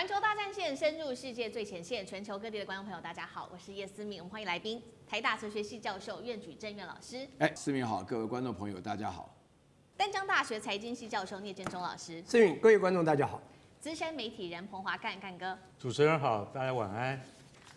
环球大战线深入世界最前线，全球各地的观众朋友，大家好，我是叶思敏，我们欢迎来宾台大哲学系教授苑举正苑老师。思敏好，各位观众朋友大家好。淡江大学财经系教授聂建中老师。思敏，各位观众大家好。资深媒体人彭华干哥。主持人好，大家晚安。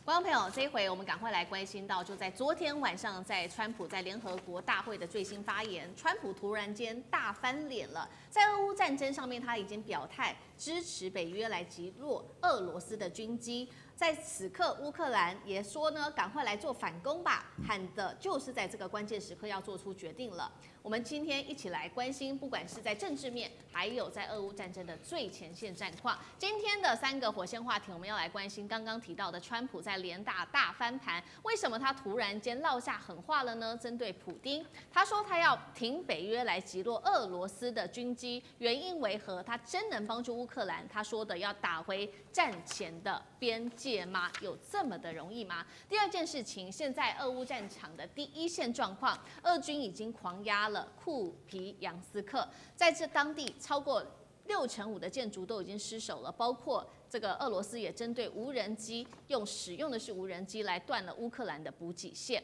观众朋友，这一回我们赶快来关心到，就在昨天晚上，在川普在联合国大会的最新发言，川普突然间大翻脸了。在俄乌战争上面，他已经表态支持北约来击落俄罗斯的军机。在此刻，乌克兰也说呢，赶快来做反攻吧，喊的就是在这个关键时刻要做出决定了。我们今天一起来关心，不管是在政治面，还有在俄乌战争的最前线战况。今天的3个火线话题，我们要来关心刚刚提到的川普在联大大翻盘，为什么他突然间落下狠话了呢？针对普丁，他说他要挺北约来击落俄罗斯的军机，原因为何？他真能帮助乌克兰？他说的要打回战前的边界吗？有这么的容易吗？第二件事情，现在俄乌战场的第一线状况，俄军已经狂压了库皮扬斯克，在这当地超过65%的建筑都已经失守了，包括这个俄罗斯也针对无人机使用的是无人机来断了乌克兰的补给线。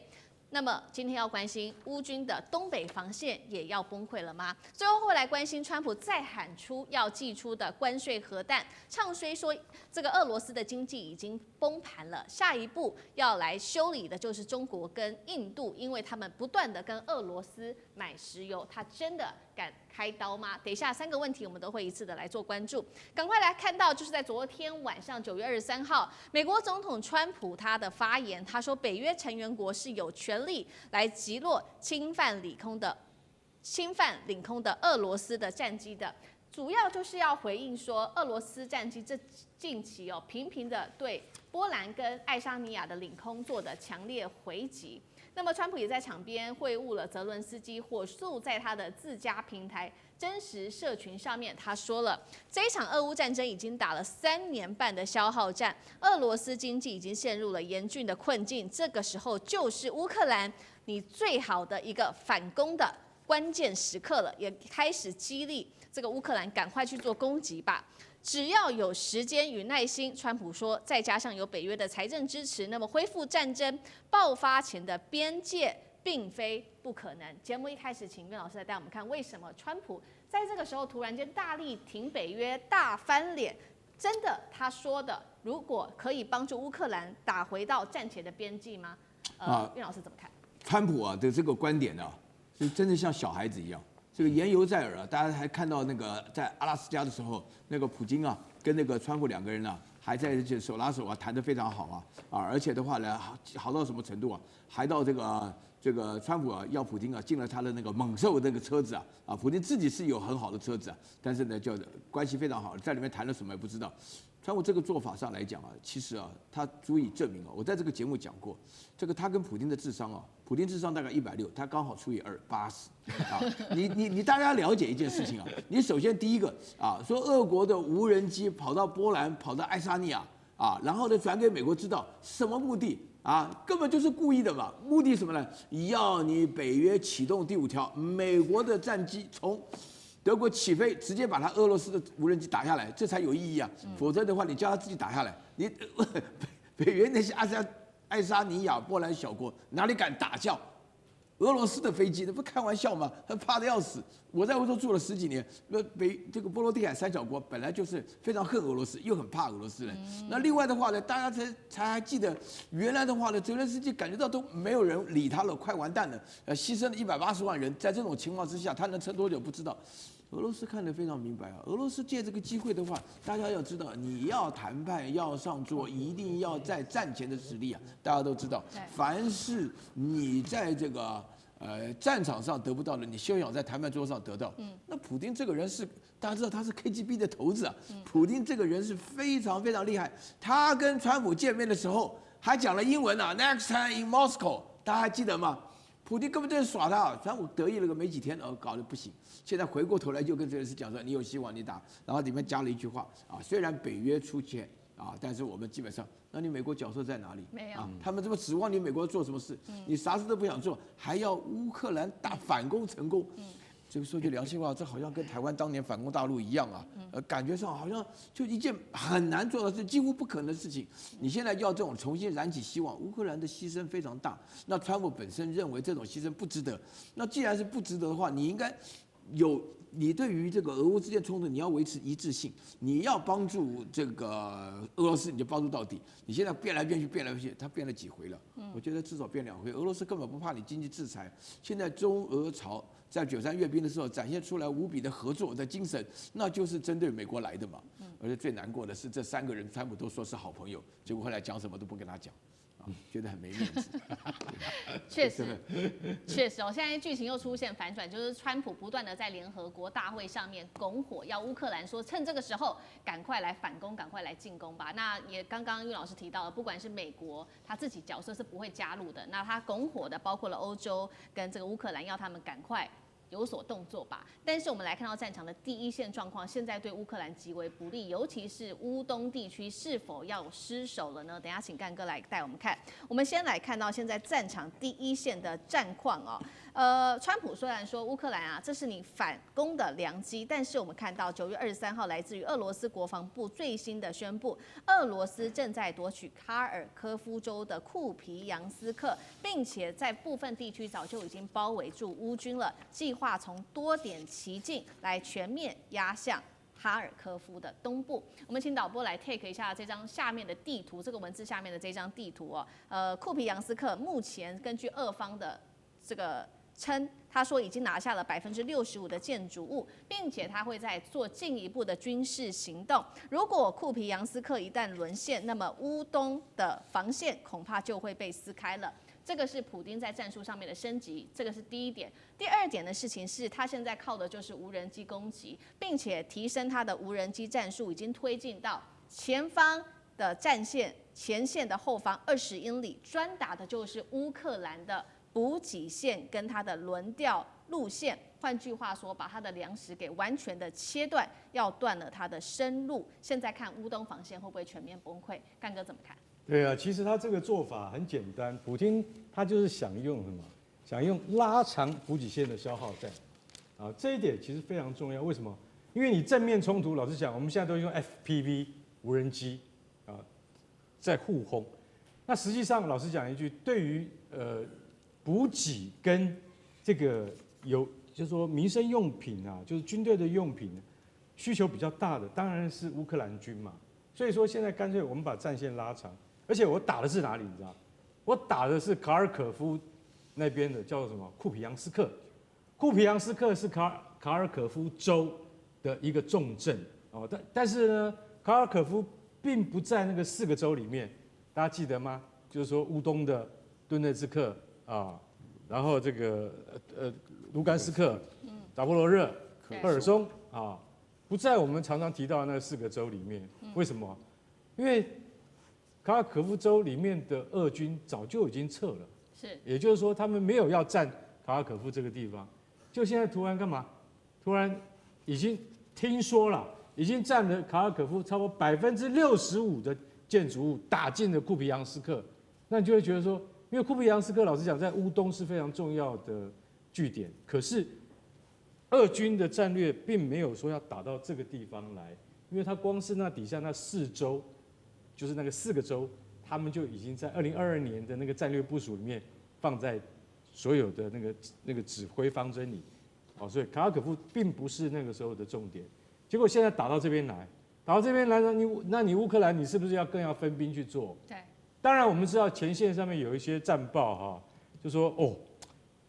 那么今天要关心乌军的东北防线也要崩溃了吗？最后会来关心川普再喊出要祭出的关税核弹，唱衰说这个俄罗斯的经济已经崩盘了，下一步要来修理的就是中国跟印度，因为他们不断的跟俄罗斯买石油，他真的敢开刀吗？等一下3个问题我们都会一次的来做关注。赶快来看到，就是在昨天晚上9月23号，美国总统川普他的发言，他说北约成员国是有权利来击落侵犯领空的俄罗斯的战机的。主要就是要回应说，俄罗斯战机这近期频频的对波兰跟爱沙尼亚的领空做的强烈回击。那么川普也在场边会晤了泽伦斯基，火速在他的自家平台真实社群上面，他说了，这一场俄乌战争已经打了3年半的消耗战，俄罗斯经济已经陷入了严峻的困境，这个时候就是乌克兰你最好的一个反攻的关键时刻了，也开始激励这个乌克兰赶快去做攻击吧。只要有时间与耐心，川普说，再加上有北约的财政支持，那么恢复战争爆发前的边界并非不可能。节目一开始，请苑老师来带我们看，为什么川普在这个时候突然间大力挺北约、大翻脸？真的，他说的，如果可以帮助乌克兰打回到战前的边际吗？苑老师怎么看？川普的这个观点就真的像小孩子一样。这个言犹在耳大家还看到那个在阿拉斯加的时候，那个普京跟那个川普2个人还在手拉手谈得非常好而且的话呢，好到什么程度还到这个川普要普京进了他的那个猛兽那个车子普京自己是有很好的车子但是呢就关系非常好，在里面谈了什么也不知道。川普这个做法上来讲其实他足以证明我在这个节目讲过，这个他跟普丁的智商普丁智商大概160，他刚好除以2，80你大家了解一件事情你首先第一个说俄国的无人机跑到波兰，跑到爱沙尼亚然后呢转给美国知道什么目的根本就是故意的嘛。目的什么呢？要你北约启动第5条，美国的战机从德国起飞，直接把他俄罗斯的无人机打下来，这才有意义否则的话，你叫他自己打下来，你北约那些爱沙尼亚、波兰小国哪里敢打叫俄罗斯的飞机？那不开玩笑吗？他怕得要死。我在欧洲住了10几年，这个波罗的海3小国本来就是非常恨俄罗斯，又很怕俄罗斯人。那另外的话呢，大家才还记得，原来的话呢，泽连斯基感觉到都没有人理他了，快完蛋了，牺牲了180万人，在这种情况之下，他能撑多久不知道。俄罗斯看得非常明白俄罗斯借这个机会的话，大家要知道，你要谈判要上桌，一定要在战前的实力大家都知道，凡是你在这个战场上得不到的，你休想在谈判桌上得到。那普丁这个人是大家知道他是 KGB 的头子普丁这个人是非常非常厉害。他跟川普见面的时候还讲了英文Next time in Moscow， 大家还记得吗？普丁根本就是耍他，川普得意了个没几天，搞得不行。现在回过头来就跟泽连斯基讲说，你有希望你打，然后里面加了一句话虽然北约出钱但是我们基本上，那你美国角色在哪里？没有他们这么指望你美国做什么事？你啥事都不想做，还要乌克兰反攻成功。这个说句良心话，这好像跟台湾当年反攻大陆一样啊，感觉上好像就一件很难做的事，几乎不可能的事情。你现在要这种重新燃起希望，乌克兰的牺牲非常大，那川普本身认为这种牺牲不值得。那既然是不值得的话，你应该你对于这个俄乌之间冲突，你要维持一致性，你要帮助这个俄罗斯，你就帮助到底。你现在变来变去，变来变去，他变了几回了？我觉得至少变2回。俄罗斯根本不怕你经济制裁，现在中俄朝在93阅兵的时候展现出来无比的合作的精神，那就是针对美国来的嘛。而且最难过的是，这3个人川普都说是好朋友，结果后来讲什么都不跟他讲。觉得很没面子。确实哦，现在剧情又出现反转，就是川普不断的在联合国大会上面拱火，要乌克兰说趁这个时候赶快来反攻，赶快来进攻吧。那也刚刚岳老师提到了，不管是美国他自己角色是不会加入的，那他拱火的包括了欧洲跟这个乌克兰，要他们赶快有所动作吧。但是我们来看到战场的第一线状况，现在对乌克兰极为不利，尤其是乌东地区是否要失守了呢？等一下请干哥来带我们看。我们先来看到现在战场第一线的战况哦。川普虽然说乌克兰啊，这是你反攻的良机，但是我们看到9月23号来自于俄罗斯国防部最新的宣布，俄罗斯正在夺取卡尔科夫州的库皮扬斯克，并且在部分地区早就已经包围住乌军了，计划从多点齐进来全面压向哈尔科夫的东部。我们请导播来 take 一下这张下面的地图，这个文字下面的这张地图哦。库皮扬斯克目前根据俄方的这个称，他说已经拿下了65%的建筑物，并且他会在做进一步的军事行动。如果库皮扬斯克一旦沦陷，那么乌东的防线恐怕就会被撕开了。这个是普丁在战术上面的升级，这个是第一点。第二点的事情是，他现在靠的就是无人机攻击，并且提升他的无人机战术，已经推进到前方的战线、前线的后方20英里，专打的就是乌克兰的补给线跟它的轮调路线，换句话说，把它的粮食给完全的切断，要断了它的生路。现在看乌东防线会不会全面崩溃？干哥怎么看？对啊，其实他这个做法很简单，普丁他就是想用什么？想用拉长补给线的消耗战，啊，这一点其实非常重要。为什么？因为你正面冲突，老实讲，我们现在都用 FPV 无人机啊，在互轰。那实际上，老实讲一句，对于补给跟这个就是说民生用品啊，就是军队的用品需求比较大的，当然是乌克兰军嘛。所以说现在干脆我们把战线拉长，而且我打的是哪里？你知道？我打的是卡尔可夫那边的叫做什么库皮扬斯克。库皮扬斯克是卡尔可夫州的一个重镇哦，但是呢，卡尔可夫并不在那个4个州里面，大家记得吗？就是说乌东的顿涅茨克啊，然后这个卢甘斯克、扎波罗热、赫尔松啊，不在我们常常提到的那4个州里面。为什么？因为卡尔可夫州里面的俄军早就已经撤了，是，也就是说他们没有要占卡尔可夫这个地方，就现在突然干嘛？突然已经听说了，已经占了卡尔可夫差不多65%的建筑物打进了库皮扬斯克，那你就会觉得说，因为库皮扬斯克老实讲在乌东是非常重要的据点，可是俄军的战略并没有说要打到这个地方来，因为他光是那底下那4州，就是那个4个州，他们就已经在2022年的那个战略部署里面放在所有的那个指挥方针里，哦，所以卡尔可夫并不是那个时候的重点。结果现在打到这边来，那你乌克兰你是不是更要分兵去做？对。当然我们知道前线上面有一些战报哈，就说哦，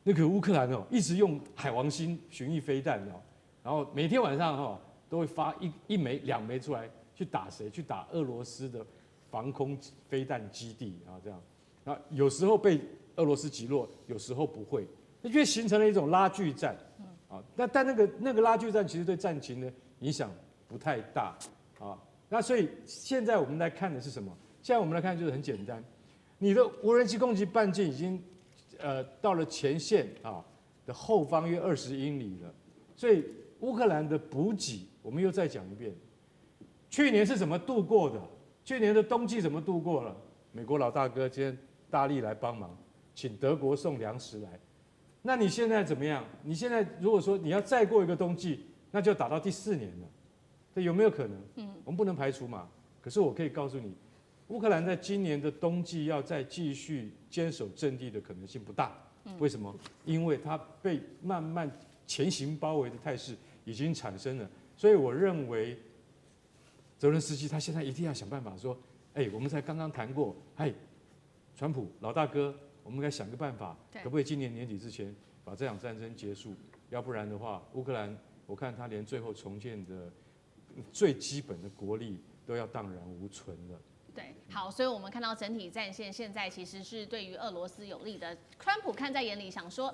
那个乌克兰哦一直用海王星巡弋飞弹哦，然后每天晚上哈都会发1枚2枚出来去打谁？去打俄罗斯的防空飞弹基地啊，这样，然后有时候被俄罗斯击落，有时候不会，那就形成了一种拉锯战。啊，但那个拉锯战其实对战情的影响不太大啊。那所以现在我们来看的是什么？现在我们来看就是很简单，你的无人机攻击半径已经到了前线啊的后方约20英里了，所以乌克兰的补给我们又再讲一遍，去年是怎么度过的？去年的冬季怎么度过了？美国老大哥今天大力来帮忙，请德国送粮食来。那你现在怎么样？你现在如果说你要再过一个冬季，那就打到第4年了，这有没有可能？我们不能排除嘛。可是我可以告诉你，乌克兰在今年的冬季要再继续坚守阵地的可能性不大。为什么？因为它被慢慢前行包围的态势已经产生了。所以我认为，泽伦斯基他现在一定要想办法说，我们才刚刚谈过，川普老大哥，我们该想个办法，可不可以今年年底之前把这场战争结束？要不然的话，乌克兰我看他连最后重建的最基本的国力都要荡然无存了。对，好，所以我们看到整体战线现在其实是对于俄罗斯有利的。川普看在眼里，想说，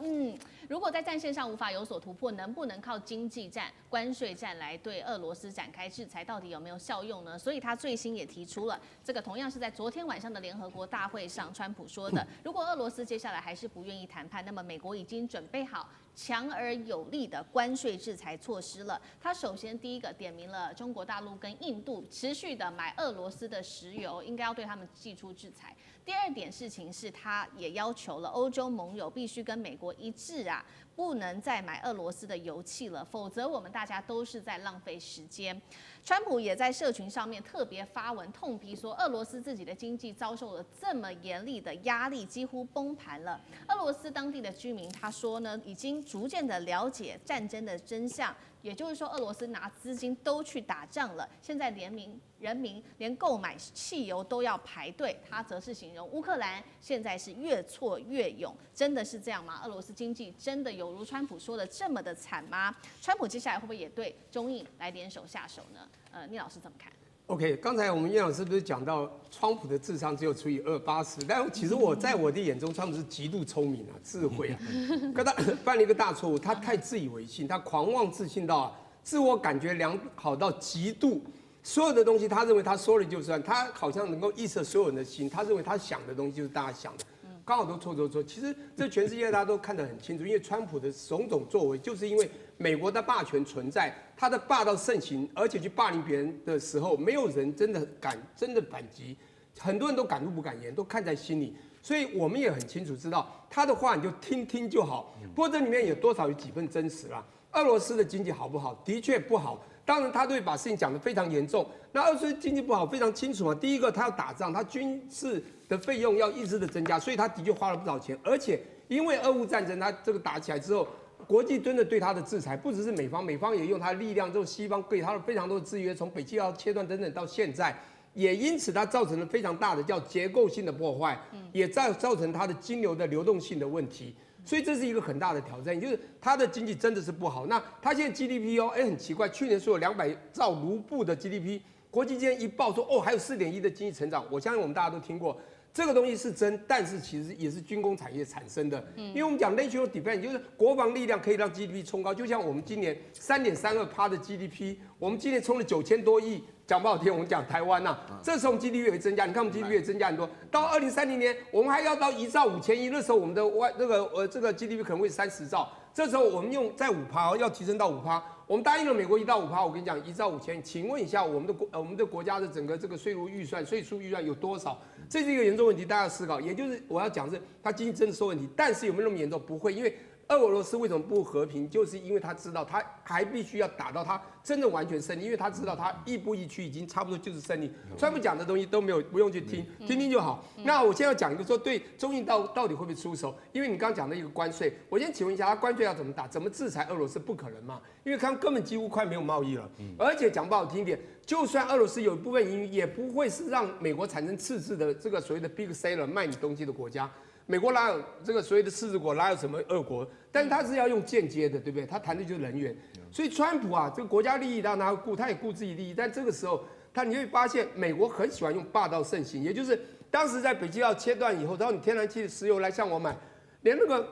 如果在战线上无法有所突破，能不能靠经济战、关税战来对俄罗斯展开制裁，到底有没有效用呢？所以他最新也提出了这个，同样是在昨天晚上的联合国大会上，川普说的，如果俄罗斯接下来还是不愿意谈判，那么美国已经准备好强而有力的关税制裁措施了。他首先第一个点名了中国大陆跟印度持续的买俄罗斯的石油，应该要对他们祭出制裁。第二点事情是，他也要求了欧洲盟友必须跟美国一致啊，不能再买俄罗斯的油气了，否则我们大家都是在浪费时间。川普也在社群上面特别发文痛批说，俄罗斯自己的经济遭受了这么严厉的压力，几乎崩盘了。俄罗斯当地的居民他说呢，已经逐渐的了解战争的真相，也就是说，俄罗斯拿资金都去打仗了，现在人民连购买汽油都要排队。他则是形容乌克兰现在是越挫越勇，真的是这样吗？俄罗斯经济真的有如川普说的这么的惨吗？川普接下来会不会也对中印来联手下手呢？聂老师怎么看？OK， 刚才我们叶老师不是讲到川普的智商只有除以280，但其实在我的眼中，川普是极度聪明啊、智慧啊，可他犯了一个大错误，他太自以为信，他狂妄自信到自我感觉良好到极度，所有的东西他认为他说了就算，他好像能够预测所有人的心，他认为他想的东西就是大家想的。刚好都错。其实这全世界大家都看得很清楚，因为川普的种种作为，就是因为美国的霸权存在，他的霸道盛行，而且去霸凌别人的时候，没有人真的反击，很多人都敢怒不敢言，都看在心里。所以我们也很清楚知道，他的话你就听就好。不过这里面有多少有几分真实啦？俄罗斯的经济好不好？的确不好。当然，他对把事情讲得非常严重。那俄罗斯经济不好，非常清楚嘛。第一个，他要打仗，他军事的费用要一直的增加，所以他的确花了不少钱。而且，因为俄乌战争，他这个打起来之后，国际真的对他的制裁，不只是美方也用他的力量，之后西方给他了非常多的制约，从北溪要切断等等，到现在，也因此它造成了非常大的叫结构性的破坏，也造成它的金流的流动性的问题。所以这是一个很大的挑战，就是它的经济真的是不好。那它现在 GDP 很奇怪，去年说有200兆卢布的 GDP， 国际间一报说还有4.1的经济成长，我相信我们大家都听过，这个东西是真，但是其实也是军工产业产生的。因为我们讲 national defense， 就是国防力量可以让 GDP 冲高，就像我们今年3.32% 的 GDP， 我们今年冲了9000多亿。讲不好听，我们讲台湾呐，这时候我们 GDP 也会增加。你看我们 GDP 也增加很多，到2030年，我们还要到1兆5000亿，那时候我们的这个 GDP 可能会30兆。这时候我们用在5%，要提升到5%。我们答应了美国1到5%，我跟你讲1兆5000亿。请问一下，我们的国家的整个这个税数预算有多少？这是一个严重问题，大家要思考。也就是我要讲是，它经济真的受问题，但是有没有那么严重？不会，因为俄罗斯为什么不和平？就是因为他知道他还必须要打到他真的完全胜利，因为他知道他亦步亦趋，已经差不多就是胜利。川普讲的东西都不用去听，听就好。那我现在要讲一个说，对中印到底会不会出手？因为你刚刚讲的一个关税，我先请问一下，他关税要怎么打？怎么制裁俄罗斯？不可能嘛，因为他根本几乎快没有贸易了。而且讲不好听一点，就算俄罗斯有一部分盈余，也不会是让美国产生赤字的这个所谓的 big seller 卖你东西的国家。美国哪有这个所谓的赤字国，哪有什么俄国？但是他是要用间接的，对不对？他谈的就是人员。所以川普啊，这个国家利益当然他会顾，他也顾自己利益。但这个时候，你会发现美国很喜欢用霸道盛行，也就是当时在北溪要切断以后，然后你天然气、石油来向我买，连那个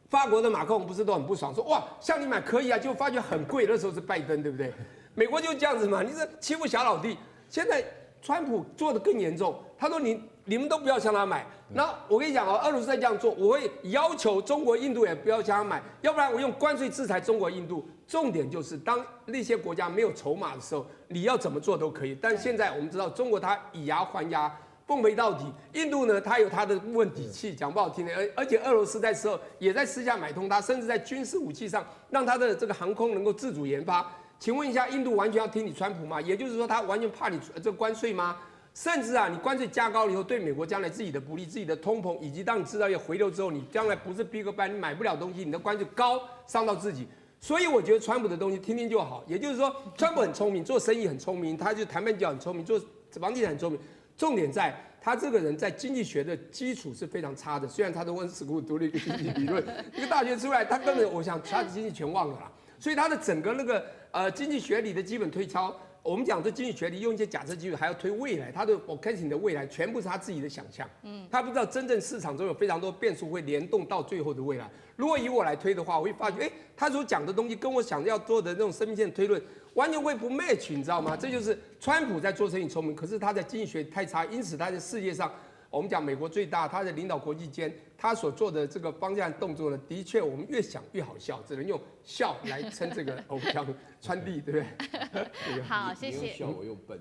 法国的马克龙不是都很不爽，说哇向你买可以啊，结果发觉很贵。那时候是拜登，对不对？美国就这样子嘛，你是欺负小老弟。现在川普做的更严重，他说你们都不要向他买。那我跟你讲俄罗斯在这样做，我会要求中国、印度也不要向他买，要不然我用关税制裁中国、印度。重点就是当那些国家没有筹码的时候，你要怎么做都可以。但现在我们知道中国它以牙还牙，奉陪到底。印度呢，它有它的问底气，讲不好听的，而且俄罗斯在时候也在私下买通它，甚至在军事武器上让它的这个航空能够自主研发。请问一下，印度完全要听你川普吗？也就是说，他完全怕你这关税吗？甚至啊，你关税加高了以后，对美国将来自己的不利、自己的通膨，以及当你制造业回流之后，你将来不是逼个班，你买不了东西，你的关税高，伤到自己。所以我觉得川普的东西听听就好。也就是说，川普很聪明，做生意很聪明，他就谈判技巧很聪明，做房地产很聪明。重点在他这个人在经济学的基础是非常差的。虽然他的温斯库读了一个经济理论，一个大学出来，他根本我想他的经济全忘了啦。所以他的整个那个经济学理的基本推敲，我们讲这经济学理用一些假设基础，还要推未来，他的 forecasting 的未来全部是他自己的想象。他不知道真正市场中有非常多变数会联动到最后的未来。如果以我来推的话，我会发觉，他所讲的东西跟我想要做的那种生命线推论完全会不 match， 你知道吗？这就是川普在做生意聪明，可是他在经济学太差，因此他在世界上。我们讲美国最大，他在领导国际间，他所做的这个方向动作呢，的确我们越想越好笑，只能用笑来称这个偶像川地，对不对？好，谢谢。笑我又笨，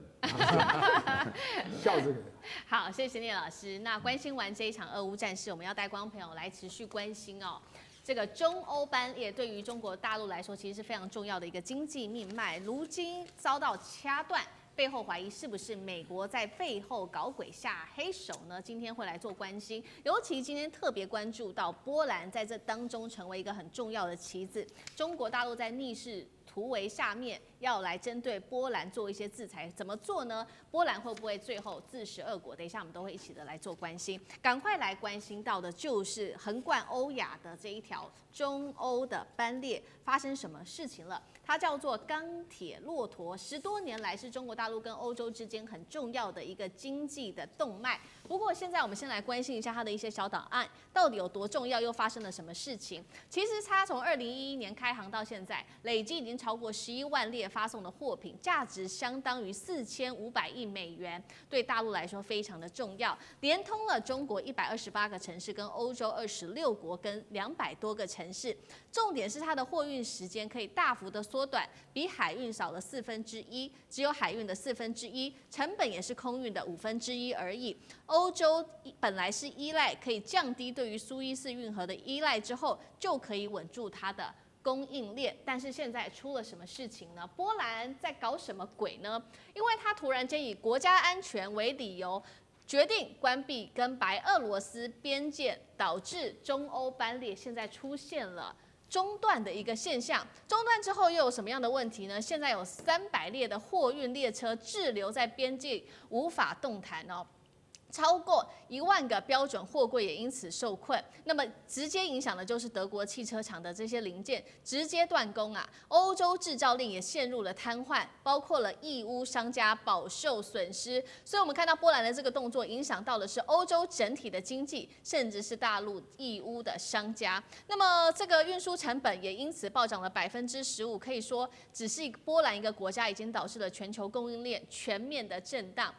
笑这个。好，谢谢聂老师。那关心完这一场俄乌战事，我们要带观众朋友来持续关心哦。这个中欧班列对于中国大陆来说，其实是非常重要的一个经济命脉，如今遭到掐断。背后怀疑是不是美国在背后搞鬼下黑手呢？今天会来做关心，尤其今天特别关注到波兰在这当中成为一个很重要的棋子。中国大陆在逆势突围下面要来针对波兰做一些制裁，怎么做呢？波兰会不会最后自食恶果？等一下我们都会一起的来做关心。赶快来关心到的就是横贯欧亚的这一条中欧的班列发生什么事情了？它叫做钢铁骆驼，10多年来是中国大陆跟欧洲之间很重要的一个经济的动脉。不过现在我们先来关心一下它的一些小档案到底有多重要，又发生了什么事情？其实它从2011年开航到现在，累计已经超过11万列发送的货品，价值相当于4500亿美元，对大陆来说非常的重要，连通了中国128个城市跟欧洲26国跟200多个城市。重点是它的货运时间可以大幅的缩短，比海运少了1/4，只有海运的1/4，成本也是空运的1/5而已。欧洲本来是依赖可以降低对于苏伊士运河的依赖之后，就可以稳住它的供应链，但是现在出了什么事情呢？波兰在搞什么鬼呢？因为它突然间以国家安全为理由，决定关闭跟白俄罗斯边界，导致中欧班列现在出现了中断的一个现象。中断之后又有什么样的问题呢？现在有300列的货运列车滞留在边境，无法动弹哦。超过1万个标准货柜也因此受困，那么直接影响的就是德国汽车厂的这些零件直接断供啊，欧洲制造链也陷入了瘫痪，包括了义乌商家饱受损失。所以我们看到波兰的这个动作，影响到的是欧洲整体的经济，甚至是大陆义乌的商家。那么这个运输成本也因此暴涨了15%，可以说只是波兰一个国家已经导致了全球供应链全面的震荡。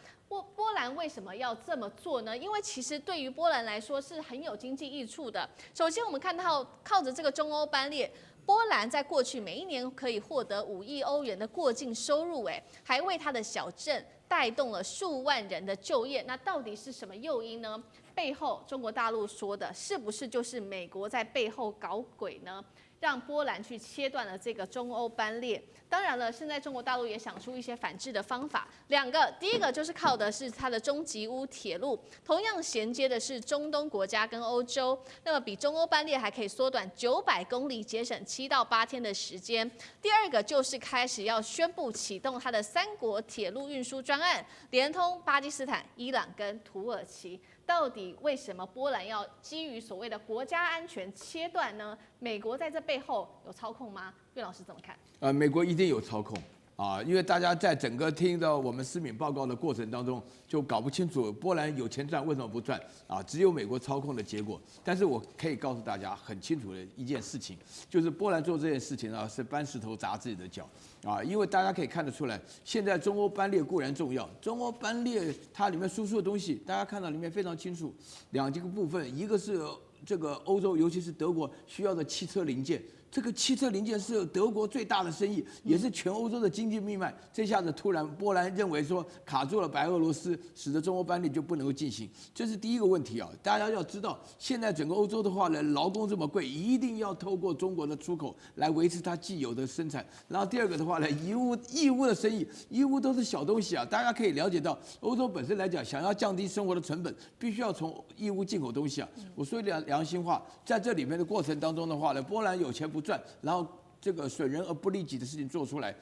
波兰为什么要这么做呢？因为其实对于波兰来说是很有经济益处的。首先，我们看到靠着这个中欧班列，波兰在过去每一年可以获得5亿欧元的过境收入，还为它的小镇带动了数万人的就业。那到底是什么诱因呢？背后中国大陆说的是不是就是美国在背后搞鬼呢？让波兰去切断了这个中欧班列。当然了，现在中国大陆也想出一些反制的方法，两个，第一个就是靠的是它的中吉乌铁路，同样衔接的是中东国家跟欧洲，那么比中欧班列还可以缩短900公里，节省7到8天的时间。第二个就是开始要宣布启动它的3国铁路运输专案，连通巴基斯坦、伊朗跟土耳其。到底为什么波兰要基于所谓的国家安全切断呢？美国在这背后有操控吗？岳老师怎么看？美国一定有操控啊，因为大家在整个听到我们思敏报告的过程当中，就搞不清楚波兰有钱赚为什么不赚啊？只有美国操控的结果。但是我可以告诉大家很清楚的一件事情，就是波兰做这件事情啊，是搬石头砸自己的脚啊，因为大家可以看得出来，现在中欧班列固然重要，中欧班列它里面输出的东西，大家看到里面非常清楚，2个部分，一个是这个欧洲，尤其是德国需要的汽车零件。这个汽车零件是德国最大的生意，也是全欧洲的经济命脉。这下子突然波兰认为说卡住了白俄罗斯，使得中欧班列就不能够进行，这是第一个问题啊。大家要知道，现在整个欧洲的话呢，劳工这么贵，一定要透过中国的出口来维持它既有的生产。然后第二个的话呢，义乌的生意，义乌都是小东西啊。大家可以了解到，欧洲本身来讲，想要降低生活的成本，必须要从义乌进口东西啊。我说良心话，在这里面的过程当中的话呢，波兰有钱不赚，然后这个损人而不利己的事情做出来，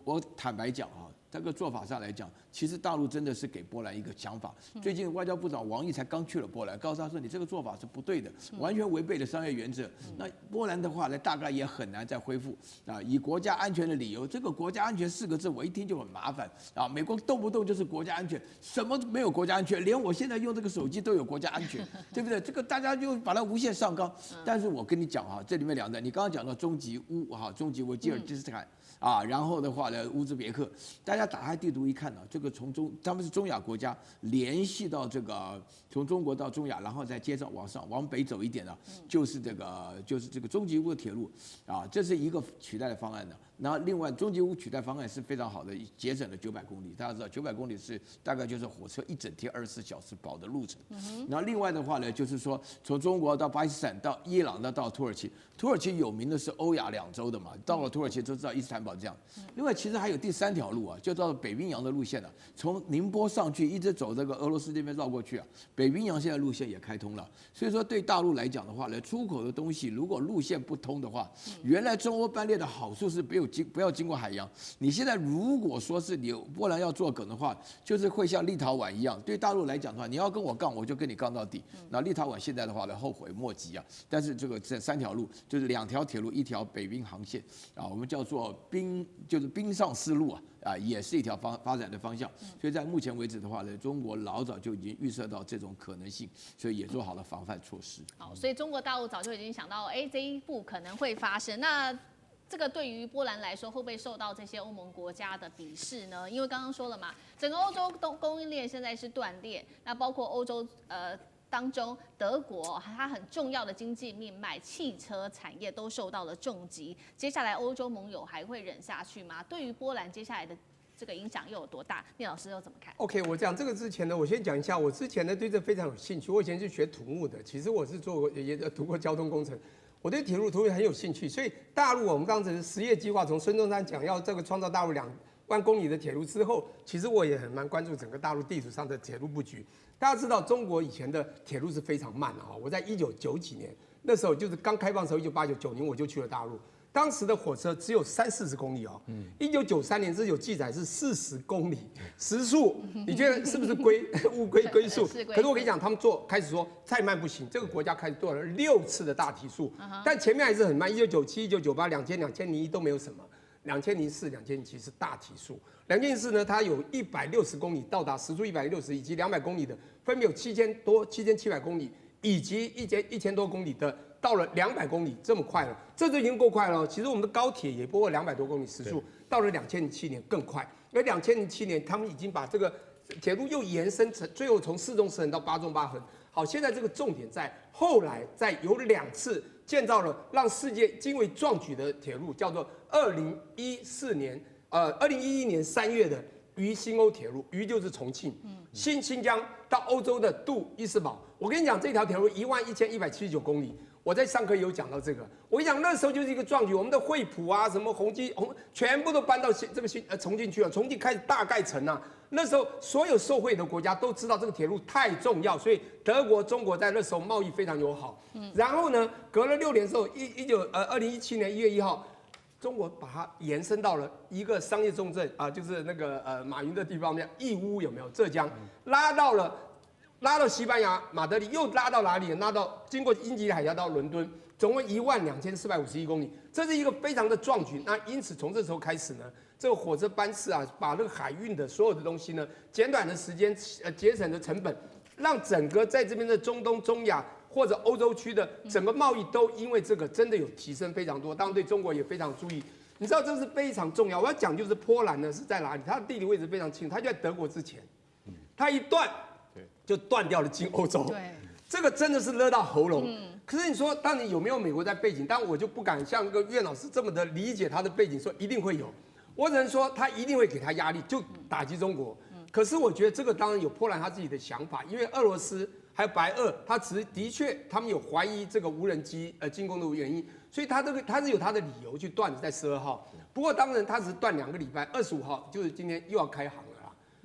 我坦白讲啊，这个做法上来讲，其实大陆真的是给波兰一个想法。最近外交部长王毅才刚去了波兰，告诉他说你这个做法是不对的，完全违背了商业原则。那波兰的话呢，大概也很难再恢复啊。以国家安全的理由，这个国家安全4个字我一听就很麻烦啊。美国动不动就是国家安全，什么没有国家安全？连我现在用这个手机都有国家安全，对不对？这个大家就把它无限上纲。但是我跟你讲哈，这里面两个，你刚刚讲到中吉乌哈，中吉乌吉尔吉斯斯坦。啊，然后的话呢，乌兹别克，大家打开地图一看呢，这个他们是中亚国家，联系到这个从中国到中亚，然后再接着往北走一点呢，就是这个中吉乌的铁路啊，这是一个取代的方案呢。然后另外中吉乌取代方案是非常好的，节省了900公里。大家知道900公里是大概就是火车一整天24小时跑的路程。然后另外的话呢，就是说从中国到巴基斯坦到伊朗到土耳其，土耳其有名的是欧亚两洲的嘛，到了土耳其都知道伊斯坦堡这样。另外其实还有第3条路啊，就到北冰洋的路线了，从宁波上去一直走这个俄罗斯这边绕过去啊，北冰洋现在路线也开通了。所以说对大陆来讲的话呢，出口的东西如果路线不通的话，原来中欧班列的好处是不要经过海洋。你现在如果说是你波兰要做梗的话，就是会像立陶宛一样，对大陆来讲的话，你要跟我杠，我就跟你杠到底。那立陶宛现在的话呢，后悔莫及啊。但是这3条路就是2条铁路，1条北冰航线啊，我们叫做冰上丝路啊，也是一条发展的方向。所以在目前为止的话呢，中国老早就已经预测到这种可能性，所以也做好了防范措施。好，所以中国大陆早就已经想到，这一步可能会发生。那这个对于波兰来说，会不会受到这些欧盟国家的鄙视呢？因为刚刚说了嘛，整个欧洲供应链现在是断裂，那包括欧洲当中，德国它很重要的经济命脉汽车产业都受到了重击。接下来欧洲盟友还会忍下去吗？对于波兰接下来的这个影响又有多大？聂老师又怎么看 ？OK， 我讲这个之前呢，我先讲一下，我之前呢对这非常有兴趣。我以前是学土木的，其实我是也读过交通工程。我对铁路很有兴趣，所以大陆我们当时10页计划从孙中山讲要这个创造大陆2万公里的铁路之后，其实我也很蛮关注整个大陆地图上的铁路布局。大家知道中国以前的铁路是非常慢的哈，我在1990几年那时候就是刚开放的时候，1989、90我就去了大陆。当时的火车只有30-40公里哦，1993年是有记载是40公里，时速你觉得是不是乌龟龟速？可是我跟你讲，他们开始说再慢不行，这个国家开始做了6次的大提速，但前面还是很慢。1997、1998、2000、2001都没有什么，2004、2007是大提速。2004呢，它有160公里到达时速160，以及200公里的，分别有7700公里，以及1000多公里的。到了200公里这么快了，这就已经够快了。其实我们的高铁也不过200多公里时速，到了2007年更快。而2007年他们已经把这个铁路又延伸成，最后从4纵4横到8纵8横。好，现在这个重点在后来有2次建造了让世界惊为壮举的铁路，叫做2011年3月的渝新欧铁路，渝就是重庆，新疆到欧洲的杜伊斯堡。我跟你讲，这条铁路11179公里。我在上课也有讲到这个，我跟你讲那时候就是一个壮举，我们的惠普啊，什么宏基全部都搬到这个重庆去了，重庆开始大盖城啊。那时候所有受惠的国家都知道这个铁路太重要，所以德国、中国在那时候贸易非常友好。然后呢，隔了6年之后，2017年1月1号，中国把它延伸到了一个商业重镇啊，就是那个马云的地方，那义乌有没有？浙江拉到西班牙马德里，又拉到哪里？拉到经过英吉利海峡到伦敦，总共12451公里，这是一个非常的壮举。那因此从这时候开始呢，这个火车班次啊，把这个海运的所有的东西呢，减短的时间，节省的成本，让整个在这边的中东、中亚或者欧洲区的整个贸易都因为这个真的有提升非常多。当然对中国也非常注意。你知道这是非常重要。我要讲就是波兰呢是在哪里？它的地理位置非常清楚，它就在德国之前，它一断。就断掉了进欧洲。对，这个真的是勒到喉咙。可是你说，当你有没有美国在背景？但我就不敢像那个岳老师这么的理解他的背景，说一定会有。我只能说，他一定会给他压力，就打击中国。可是我觉得这个当然有波兰他自己的想法，因为俄罗斯还有白俄，他的确他们有怀疑这个无人机进攻的原因，所以他是有他的理由去断在12号。不过当然他只是断2个礼拜，25号就是今天又要开航了。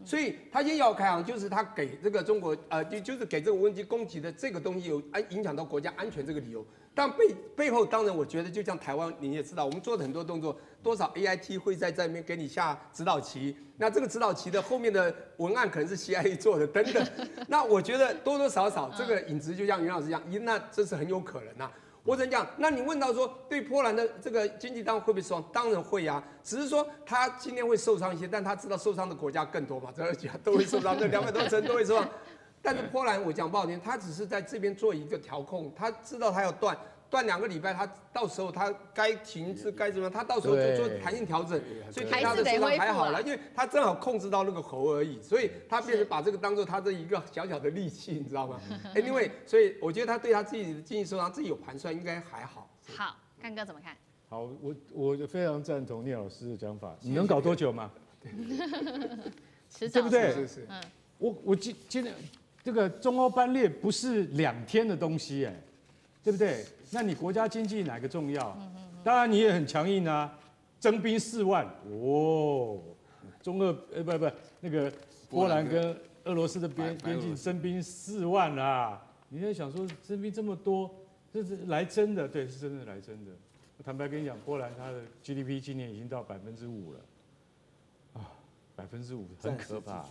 所以他今天要开航，就是他给这个中国就是给这个无人机攻击的这个东西有影响到国家安全这个理由。但背后当然我觉得就像台湾你也知道，我们做的很多动作，多少 AIT 会在这边给你下指导棋，那这个指导棋的后面的文案可能是 CIA 做的等等。那我觉得多多少少这个影子就像袁老师一样，那这是很有可能啊。我只能讲，那你问到说对波兰的这个经济当然会不会受伤？当然会啊，只是说他今天会受伤一些，但他知道受伤的国家更多嘛，这2家都会受伤，这200多城都会受伤。但是波兰我讲不好听，他只是在这边做一个调控，他知道他要断2个礼拜，他到时候他该停是该怎么样，他到时候就做弹性调整，所以对他的受伤还好了，因为他正好控制到那个喉而已，所以他变成把这个当做他的一个小小的利器，你知道吗？Anyway， 所以我觉得他对他自己的经济受伤自己有盘算，应该还好。好，干哥怎么看？好，我非常赞同聂老师的讲法。你能搞多久吗？对不对？是。我今天这个中欧班列不是2天的东西哎，对不对？那你国家经济哪个重要？当然你也很强硬啊，征兵4万哦，中俄不那个波兰跟俄罗斯的边境征兵4万啊，你在想说征兵这么多，这是来真的，对，是真的来真的。我坦白跟你讲，波兰它的 GDP 今年已经到5%了，啊，5%很可怕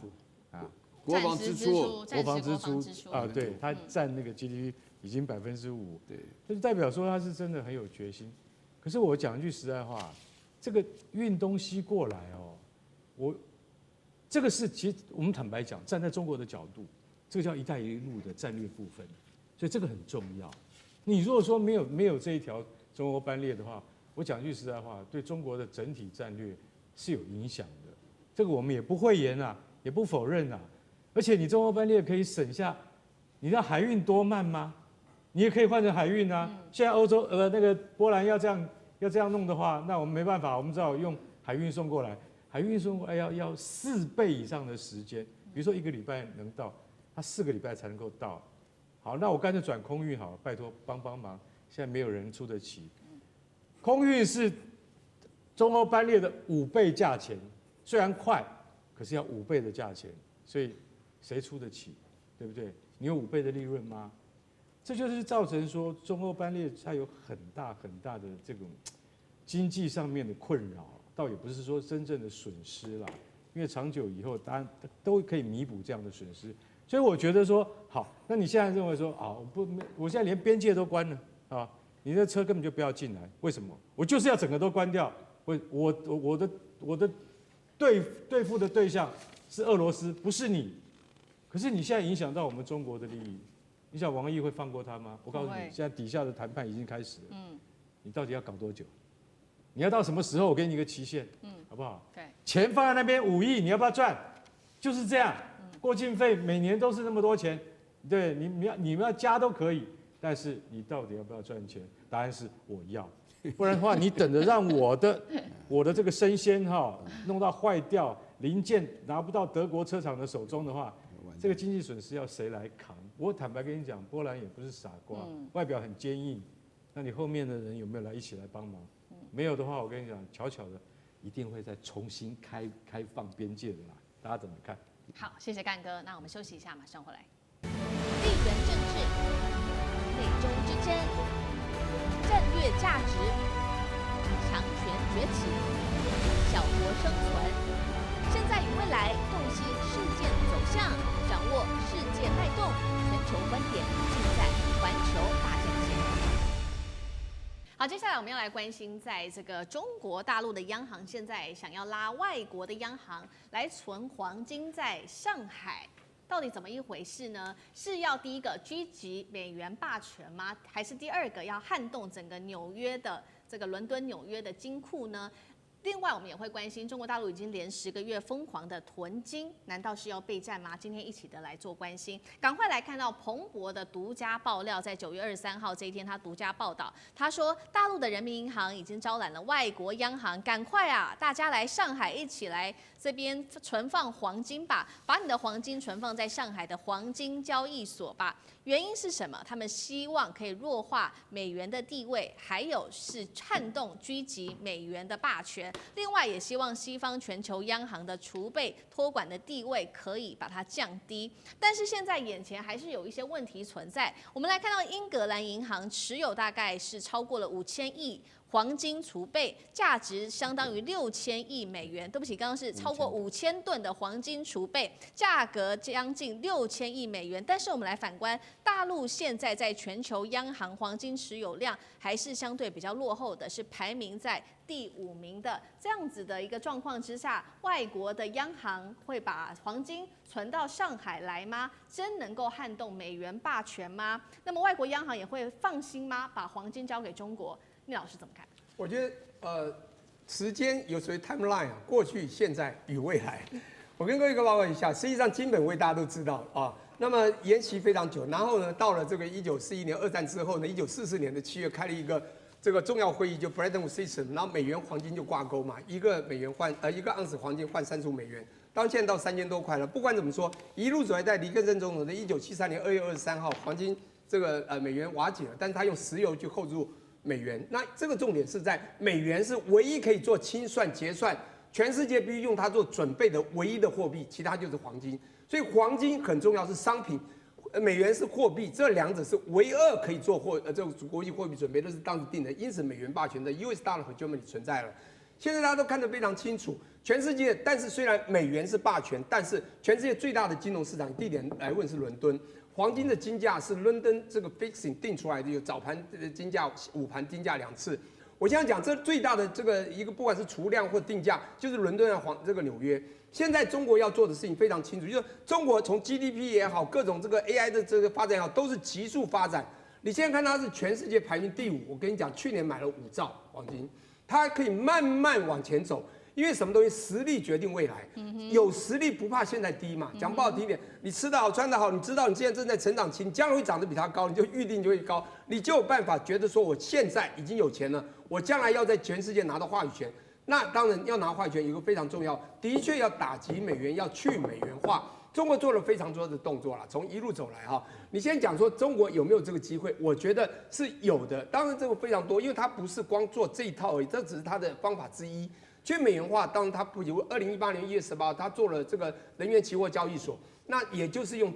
啊。国防支出啊，对，它占那个 GDP 已经5%，对，这就代表说它是真的很有决心。可是我讲一句实在话，这个运东西过来哦，这个是其实我们坦白讲，站在中国的角度，这个叫“一带一路”的战略部分，所以这个很重要。你如果说没有这一条中欧班列的话，我讲一句实在话，对中国的整体战略是有影响的。这个我们也不讳言啊，也不否认啊。而且你中欧班列可以省下，你知道海运多慢吗？你也可以换成海运啊。现在欧洲那个波兰要这样弄的话，那我们没办法，我们只好用海运送过来。海运送过来要4倍以上的时间，比如说1个礼拜能到，它4个礼拜才能够到。好，那我干脆转空运好了，拜托帮忙。现在没有人出得起，空运是中欧班列的5倍价钱，虽然快，可是要5倍的价钱，所以谁出得起，对不对？你有5倍的利润吗？这就是造成说中欧班列它有很大的这种经济上面的困扰，倒也不是说真正的损失啦，因为长久以后大家都可以弥补这样的损失。所以我觉得说，好，那你现在认为说，我现在连边界都关了啊，你的车根本就不要进来，为什么？我就是要整个都关掉。我的对付的对象是俄罗斯，不是你。可是你现在影响到我们中国的利益，你想王毅会放过他吗？我告诉你，现在底下的谈判已经开始了。你到底要搞多久？你要到什么时候？我给你一个期限，好不好？对，钱放在那边5亿，你要不要赚？就是这样。过境费每年都是那么多钱，对，你们要加都可以，但是你到底要不要赚钱？答案是我要，不然的话，你等着让我的这个生鲜弄到坏掉，零件拿不到德国车厂的手中的话，这个经济损失要谁来扛？我坦白跟你讲，波兰也不是傻瓜，外表很坚硬，那你后面的人有没有一起来帮忙？没有的话，我跟你讲，悄悄的一定会再重新开放边界的啦，大家怎么看？好，谢谢干哥。那我们休息一下，马上回来。地缘政治、美中之争、战略价值、强权崛起、小国生存，现在与未来洞悉事件走向，掌握世界脉动，全球观点尽在环球大战线。好，接下来我们要来关心，在这个中国大陆的央行现在想要拉外国的央行来存黄金在上海，到底怎么一回事呢？是要第一个狙击美元霸权吗？还是第二个要撼动整个纽约的这个伦敦纽约的金库呢？另外，我们也会关心中国大陆已经连10个月疯狂的囤金，难道是要备战吗？今天一起的来做关心，赶快来看到彭博的独家爆料，在9月23号这一天，他独家报道，他说大陆的人民银行已经招揽了外国央行，赶快啊，大家来上海一起来这边存放黄金吧，把你的黄金存放在上海的黄金交易所吧。原因是什么？他们希望可以弱化美元的地位，还有是撼动狙击美元的霸权。另外，也希望西方全球央行的储备托管的地位可以把它降低。但是现在眼前还是有一些问题存在。我们来看到英格兰银行持有大概是超过了5000亿。黄金储备价值相当于6000亿美元，对不起，刚刚是超过5000吨的黄金储备，价格将近6000亿美元。但是我们来反观大陆，现在在全球央行黄金持有量还是相对比较落后的，是排名在第5名的。这样子的一个状况之下，外国的央行会把黄金存到上海来吗？真能够撼动美元霸权吗？那么外国央行也会放心吗？把黄金交给中国？聂老师怎么看？我觉得时间有所谓 timeline 啊，过去、现在与未来。我跟各位报告一下，实际上金本位大家都知道啊，那么延期非常久，然后呢，到了这个1941年二战之后呢，1944年的7月开了一个这个重要会议，就 Bretton Woods System， 然后美元黄金就挂钩嘛，1个美元换1个盎司黄金换35美元，到现在到3000多块了。不管怎么说，一路走来，在黎根森总统的1973年2月23号，黄金这个美元瓦解了，但是他用石油去hold住美元。那这个重点是在美元是唯一可以做清算结算，全世界必须用它做准备的唯一的货币，其他就是黄金。所以黄金很重要，是商品，美元是货币，这两者是唯二可以做这个国际货币准备，都是当时定的。因此，美元霸权的 US dollar 和 Germany 存在了。现在大家都看得非常清楚，全世界，但是虽然美元是霸权，但是全世界最大的金融市场地点来问是伦敦。黄金的金价是伦敦这个 fixing 定出来的，有早盘金价、午盘金价2次。我现在讲这最大的这个一个，不管是储量或定价，就是伦敦啊、这个纽约。现在中国要做的事情非常清楚，就是中国从 GDP 也好，各种这个 AI 的这个发展也好，都是急速发展。你现在看它是全世界排名第5，我跟你讲，去年买了5兆黄金，它可以慢慢往前走。因为什么东西，实力决定未来。有实力不怕现在低嘛。讲不好听一点，你吃得好穿得好，你知道你现在正在成长期，你将来会长得比他高，你就预定就会高，你就有办法觉得说我现在已经有钱了，我将来要在全世界拿到话语权。那当然要拿话语权，有一个非常重要，的确要打击美元，要去美元化。中国做了非常多的动作了，从一路走来哈。你先讲说中国有没有这个机会？我觉得是有的，当然这个非常多，因为它不是光做这一套而已，这只是它的方法之一。去美元化，当然它不，比如2018年1月18号，它做了这个能源期货交易所，那也就是用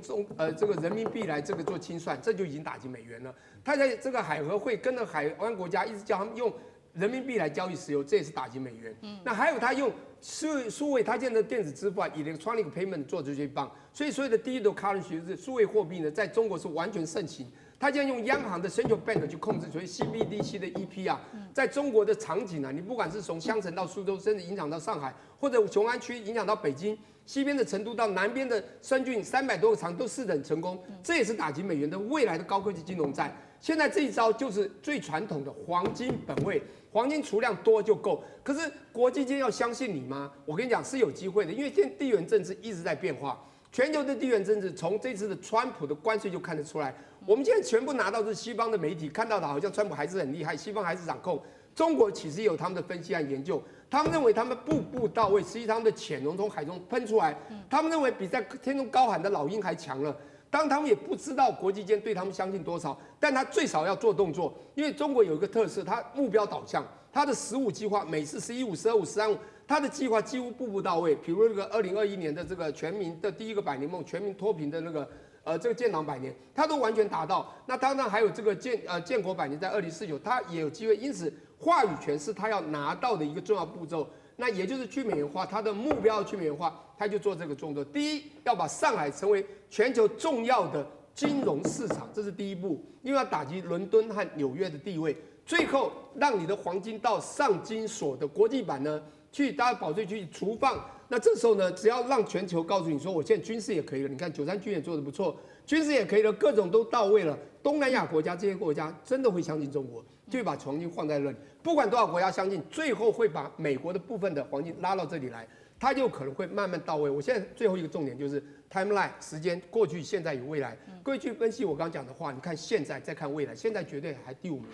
这个人民币来这个做清算，这就已经打击美元了。它在这个海合会跟着海湾国家一直叫他们用人民币来交易石油，这也是打击美元。那还有它用数位，它现在的电子支付啊，electronic payment 做这些棒，所以所有的digital currency 是数位货币呢，在中国是完全盛行。他现在用央行的 central bank 去控制，所以 CBDC 的 EP 啊，在中国的场景啊，你不管是从香城到苏州，甚至影响到上海，或者雄安区影响到北京，西边的成都到南边的深圳，300多个厂都试等成功，这也是打击美元的未来的高科技金融战。现在这一招就是最传统的黄金本位，黄金储量多就够。可是国际间要相信你吗？我跟你讲是有机会的，因为现在地缘政治一直在变化。全球的地缘政治从这次的川普的关税就看得出来，我们现在全部拿到是西方的媒体看到的，好像川普还是很厉害，西方还是掌控。中国其实也有他们的分析和研究，他们认为他们步步到位，实际他们的潜龙从海中喷出来，他们认为比在天中高喊的老鹰还强了。当然他们也不知道国际间对他们相信多少，但他最少要做动作，因为中国有一个特色，它目标导向，它的15计划每次11.5、12.5、13.5。他的计划几乎步步到位，比如那个2021年的这个全民的第1个100年梦，全民脱贫的那个这个建党100年，他都完全达到。那当然还有这个建国100年在2049，他也有机会。因此，话语权是他要拿到的一个重要步骤。那也就是去美元化，他的目标去美元化，他就做这个动作。第一，要把上海成为全球重要的金融市场，这是第一步，因为要打击伦敦和纽约的地位。最后，让你的黄金到上金所的国际版呢。去大家保税区储放，那这时候呢，只要让全球告诉你说，我现在军事也可以了，你看九三军也做得不错，军事也可以了，各种都到位了。东南亚国家这些国家真的会相信中国，就会把黄金放在那里。不管多少国家相信，最后会把美国的部分的黄金拉到这里来，它就可能会慢慢到位。我现在最后一个重点就是 timeline 时间，过去、现在与未来。各位去分析我刚刚讲的话，你看现在再看未来，现在绝对还第5名。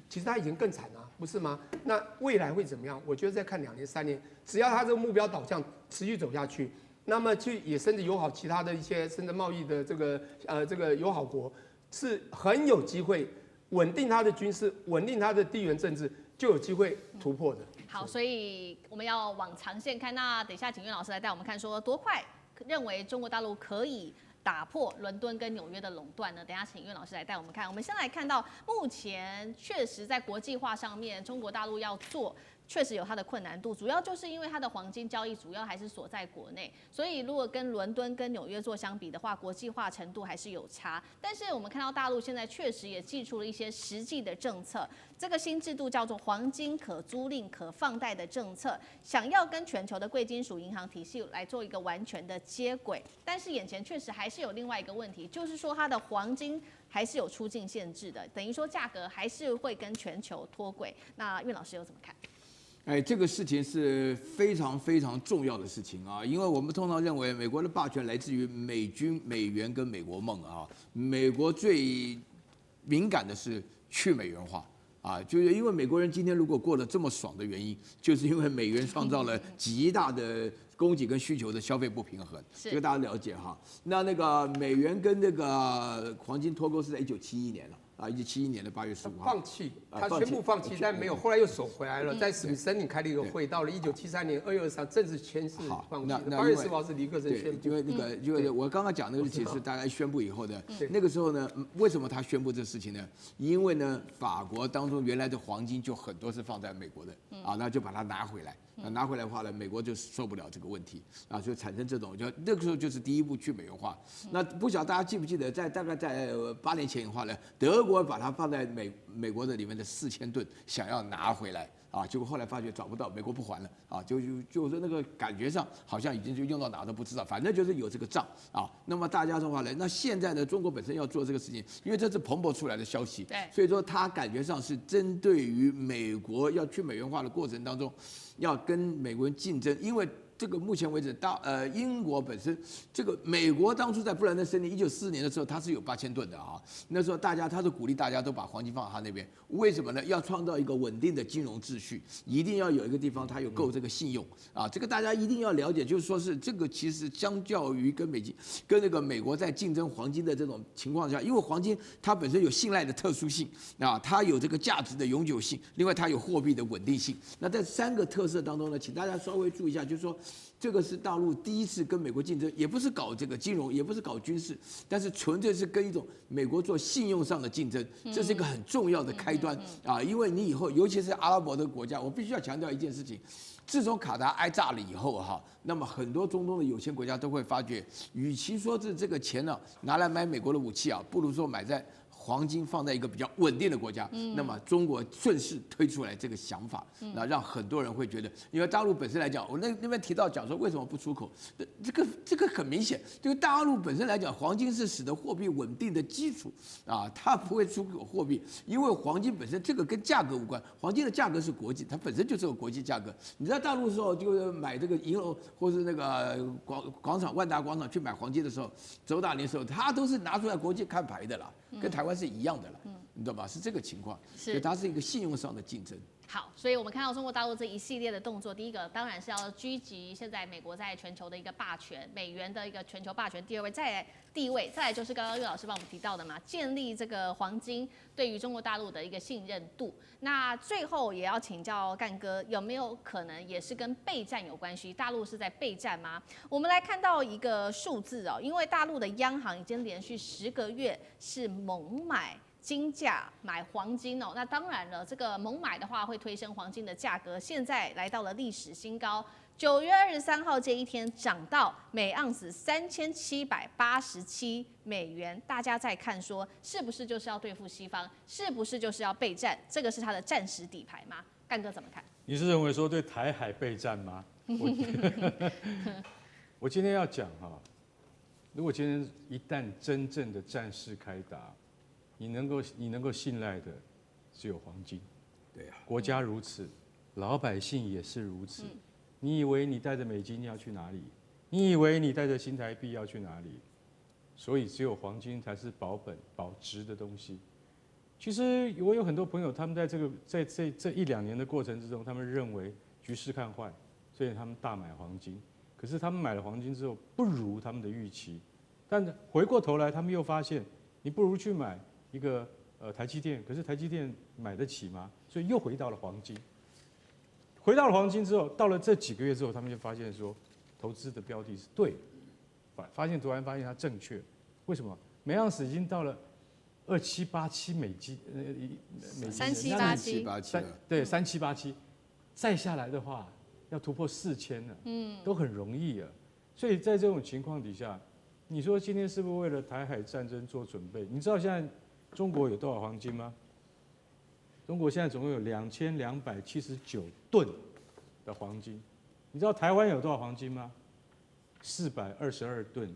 其实它以前更惨啊，不是吗？那未来会怎么样？我觉得再看2年、3年，只要它这个目标导向持续走下去，那么去也甚至友好其他的一些甚至贸易的这个友好国，是很有机会稳定它的军事，稳定它的地缘政治，就有机会突破的。好，所以我们要往长线看。那等一下，请岳老师来带我们看，说多快认为中国大陆可以打破伦敦跟纽约的垄断呢？等一下请岳老师来带我们看。我们先来看到，目前确实在国际化上面，中国大陆要做，确实有它的困难度，主要就是因为它的黄金交易主要还是锁在国内，所以如果跟伦敦跟纽约做相比的话，国际化程度还是有差。但是我们看到大陆现在确实也祭出了一些实际的政策，这个新制度叫做黄金可租赁可放贷的政策，想要跟全球的贵金属银行体系来做一个完全的接轨。但是眼前确实还是有另外一个问题，就是说它的黄金还是有出境限制的，等于说价格还是会跟全球脱轨。那岳老师又怎么看？哎，这个事情是非常非常重要的事情啊，因为我们通常认为美国的霸权来自于美军、美元跟美国梦啊。美国最敏感的是去美元化啊，就是因为美国人今天如果过得这么爽的原因，就是因为美元创造了极大的供给跟需求的消费不平衡，这个大家了解哈。那个美元跟那个黄金脱钩是在1971年了。1971年的8月15号放弃，他宣布放弃，但没有，后来又守回来了，在史密森林开了一个会，到了1973年2月23正式宣誓放弃。8月15号是尼克森宣布，因为那个，就是我刚刚讲那个日期是大概宣布以后的。那个时候呢，为什么他宣布这个事情呢？因为呢，法国当中原来的黄金就很多是放在美国的啊，那就把它拿回来。拿回来的话呢，美国就受不了这个问题啊，所以产生这种，就那个时候就是第一步去美元化。那不晓得大家记不记得，大概在8年前的话呢，德国把它放在美国的里面的4000吨想要拿回来啊，结果后来发觉找不到，美国不还了啊，就是那个感觉上好像已经就用到哪都不知道，反正就是有这个账啊。那么大家的话呢，那现在呢，中国本身要做这个事情，因为这是彭博出来的消息，所以说它感觉上是针对于美国要去美元化的过程当中，要跟美国人竞争，因为这个目前为止，英国本身，这个美国当初在布兰登森林1944年的时候，它是有8000吨的啊。那时候他是鼓励大家都把黄金放在他那边，为什么呢？要创造一个稳定的金融秩序，一定要有一个地方它有够这个信用啊。这个大家一定要了解，就是说是这个其实相较于跟那个美国在竞争黄金的这种情况下，因为黄金它本身有信赖的特殊性啊，它有这个价值的永久性，另外它有货币的稳定性。那在3个特色当中呢，请大家稍微注意一下，就是说。这个是大陆第一次跟美国竞争，也不是搞这个金融，也不是搞军事，但是纯粹是跟一种美国做信用上的竞争，这是一个很重要的开端啊！因为你以后，尤其是阿拉伯的国家，我必须要强调一件事情：自从卡达挨炸了以后哈，那么很多中东的有钱国家都会发觉，与其说是这个钱呢拿来买美国的武器啊，不如说买在黄金放在一个比较稳定的国家，那么中国顺势推出来这个想法，那让很多人会觉得，因为大陆本身来讲，我那边提到讲说为什么不出口，这个很明显，就是大陆本身来讲，黄金是使得货币稳定的基础啊，它不会出口货币，因为黄金本身这个跟价格无关，黄金的价格是国际，它本身就是个国际价格。你在大陆的时候，就是买这个银楼或是那个广场万达广场去买黄金的时候，走打年的时候，它都是拿出来国际看牌的啦，跟台湾是一样的了，你知道吧？是这个情况，所以它是一个信用上的竞争。好，所以我们看到中国大陆这一系列的动作，第一个当然是要狙击现在美国在全球的一个霸权，美元的一个全球霸权，第二位再来就是刚刚岳老师帮我们提到的嘛，建立这个黄金对于中国大陆的一个信任度。那最后也要请教干哥，有没有可能也是跟备战有关系？大陆是在备战吗？我们来看到一个数字哦，因为大陆的央行已经连续10个月是猛买金价买黄金哦，那当然了，这个猛买的话会推升黄金的价格，现在来到了历史新高。9月23号这一天涨到每盎司3787美元，大家在看说是不是就是要对付西方，是不是就是要备战？这个是它的战时底牌吗？干哥怎么看？你是认为说对台海备战吗？我今天要讲哈，如果今天一旦真正的战事开打，你能够信赖的只有黄金。对呀，国家如此，老百姓也是如此。你以为你带着美金要去哪里？你以为你带着新台币要去哪里？所以只有黄金才是保本保值的东西。其实我有很多朋友，他们在这一两年的过程之中，他们认为局势看坏，所以他们大买黄金。可是他们买了黄金之后，不如他们的预期。但回过头来，他们又发现，你不如去买一个台积电，可是台积电买得起吗？所以又回到了黄金。回到了黄金之后，到了这几个月之后，他们就发现说，投资的标的是对的，突然发现它正确。为什么？每盎司已经到了2787美金3787，对，3787，再下来的话要突破4000了，都很容易啊。所以在这种情况底下，你说今天是不是为了台海战争做准备？你知道现在中国有多少黄金吗？中国现在总共有2279吨的黄金。你知道台湾有多少黄金吗？422吨。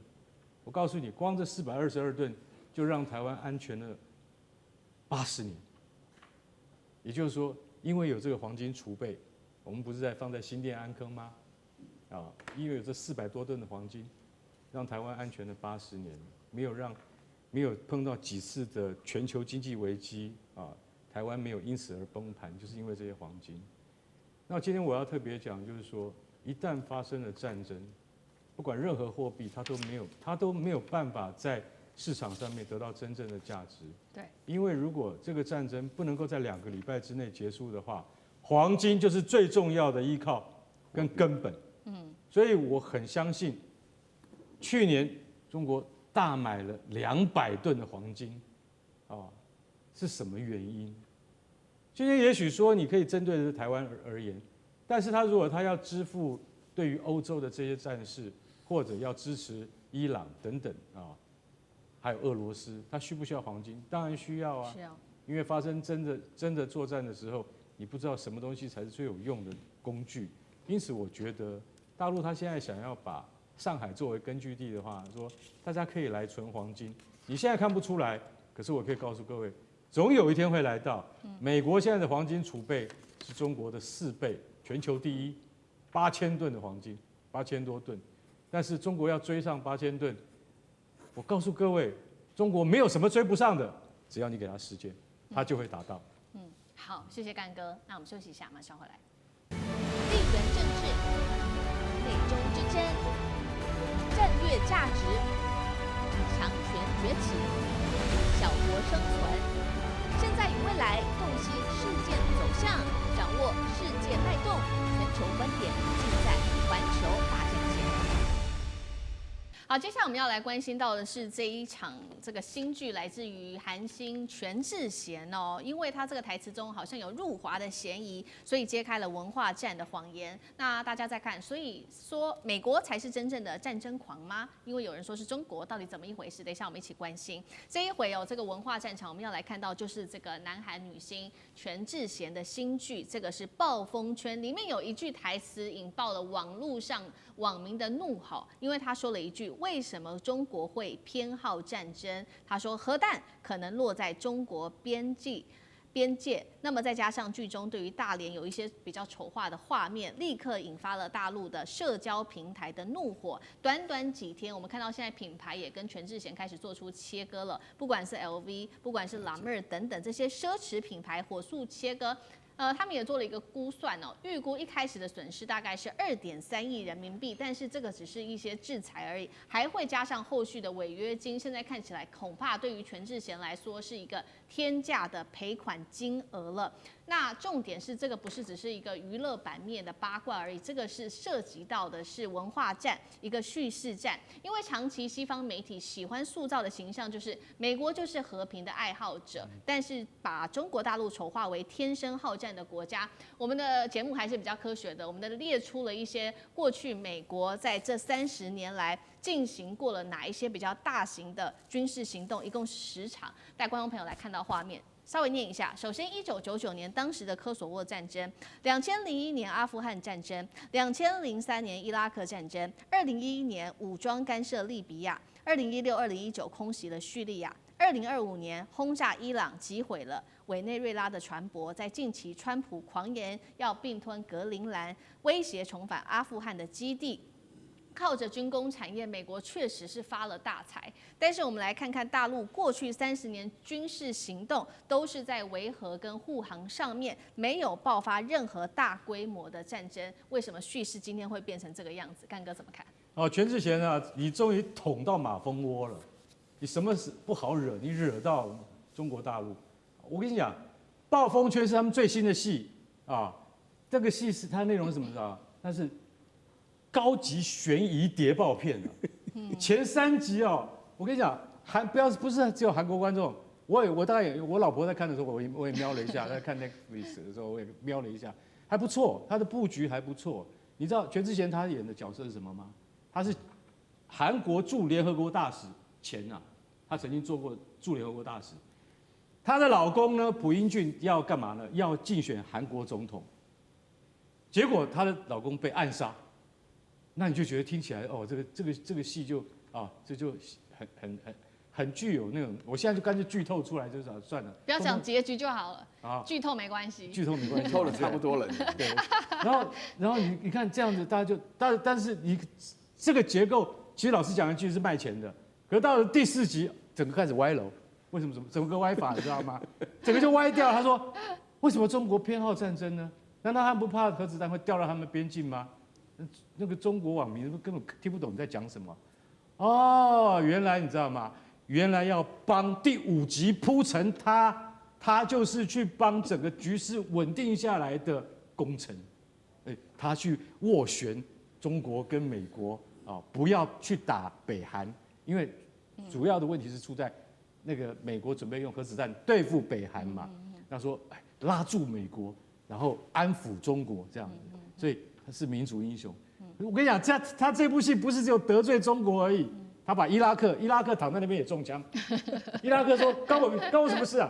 我告诉你，光这422吨就让台湾安全了80年。也就是说，因为有这个黄金储备，我们不是在放在新店安坑吗？因为有这400多吨的黄金，让台湾安全了80年，没有碰到几次的全球经济危机台湾没有因此而崩盘，就是因为这些黄金。那今天我要特别讲，就是说，一旦发生了战争，不管任何货币，它都没有办法在市场上面得到真正的价值。对，因为如果这个战争不能够在2个礼拜之内结束的话，黄金就是最重要的依靠跟根本。所以我很相信，去年中国大买了200吨的黄金，是什么原因？今天也许说你可以针对的是台湾而言，但是如果他要支付对于欧洲的这些战事，或者要支持伊朗等等还有俄罗斯，他需不需要黄金？当然需要啊，因为发生真的作战的时候，你不知道什么东西才是最有用的工具。因此，我觉得大陆他现在想要把上海作为根据地的话，说大家可以来存黄金。你现在看不出来，可是我可以告诉各位，总有一天会来到。美国现在的黄金储备是中国的4倍，全球第一，8000吨的黄金，8000多吨。但是中国要追上8000吨，我告诉各位，中国没有什么追不上的，只要你给他时间，他就会达到。好，谢谢干哥。那我们休息一下，马上回来。地缘政治、美中之争、战略价值、强权崛起、小国生存。现在与未来，洞悉事件走向，掌握世界脉动，全球观点，尽在环球大战线。好，接下来我们要来关心到的是这一场这个新剧，来自于韩星全智贤哦，因为他这个台词中好像有入华的嫌疑，所以揭开了文化战的谎言。那大家在看，所以说美国才是真正的战争狂吗？因为有人说是中国，到底怎么一回事？等一下我们一起关心。这一回这个文化战场我们要来看到就是这个南韩女星全智贤的新剧，这个是《暴风圈》，里面有一句台词引爆了网络上网民的怒吼，因为他说了一句：为什么中国会偏好战争？他说核弹可能落在中国边界，那么再加上剧中对于大连有一些比较丑化的画面，立刻引发了大陆的社交平台的怒火。短短几天，我们看到现在品牌也跟全智贤开始做出切割了，不管是 LV， 不管是 La Mer 等等这些奢侈品牌火速切割。他们也做了一个估算预估一开始的损失大概是2.3亿人民币，但是这个只是一些制裁而已，还会加上后续的违约金。现在看起来恐怕对于全智贤来说是一个天价的赔款金额了。那重点是这个不是只是一个娱乐版面的八卦而已，这个是涉及到的是文化战，一个叙事战。因为长期西方媒体喜欢塑造的形象就是美国就是和平的爱好者，但是把中国大陆丑化为天生好战的国家。我们的节目还是比较科学的，我们列出了一些过去美国在这30年来进行过了哪一些比较大型的军事行动，一共10场，带观众朋友来看到画面。稍微念一下。首先，1999年当时的科索沃战争，2001年阿富汗战争，2003年伊拉克战争，2011年武装干涉利比亚，2016、2019空袭了叙利亚。2025年轰炸伊朗，击毁了委内瑞拉的船舶。在近期，川普狂言要并吞格陵兰，威胁重返阿富汗的基地。靠着军工产业，美国确实是发了大财。但是我们来看看大陆过去30年军事行动，都是在维和跟护航上面，没有爆发任何大规模的战争。为什么叙事今天会变成这个样子？干哥怎么看？全智贤啊，你终于捅到马蜂窝了。你什么事不好惹？你惹到中国大陆。我跟你讲，《暴风圈》是他们最新的戏啊。这个戏是它内容是什么？知道吗？那是高级悬疑谍报片啊。前3集哦，我跟你讲，不是只有韩国观众，我大概我老婆在看的时候，我也瞄了一下，在看 Netflix 的时候我也瞄了一下，还不错，它的布局还不错。你知道全智贤他演的角色是什么吗？他是韩国驻联合国大使前啊。她曾经做过驻联合国大使，她的老公呢，朴英俊要干嘛呢？要竞选韩国总统，结果她的老公被暗杀，那你就觉得听起来哦，这个戏就这就很具有那种，我现在就干脆剧透出来就是算了，不要讲结局就好了，剧透没关系，剧透没关系，透了差不多了。对，然后你看这样子，大家就但是你这个结构，其实老实讲一句是卖钱的，可是到了第4集。整个开始歪楼，为什么？整个歪法，你知道吗？整个就歪掉了。他说：“为什么中国偏好战争呢？难道他们不怕核子弹会掉到他们边境吗？”那个中国网民根本听不懂你在讲什么。哦，原来你知道吗？原来要帮第5集铺陈他就是去帮整个局势稳定下来的功臣。他去斡旋中国跟美国不要去打北韩，因为。主要的问题是出在那个美国准备用核子弹对付北韩嘛，他说拉住美国，然后安抚中国这样，所以他是民族英雄。我跟你讲，他这部戏不是只有得罪中国而已，他把伊拉克躺在那边也中枪，伊拉克说关我什么事啊？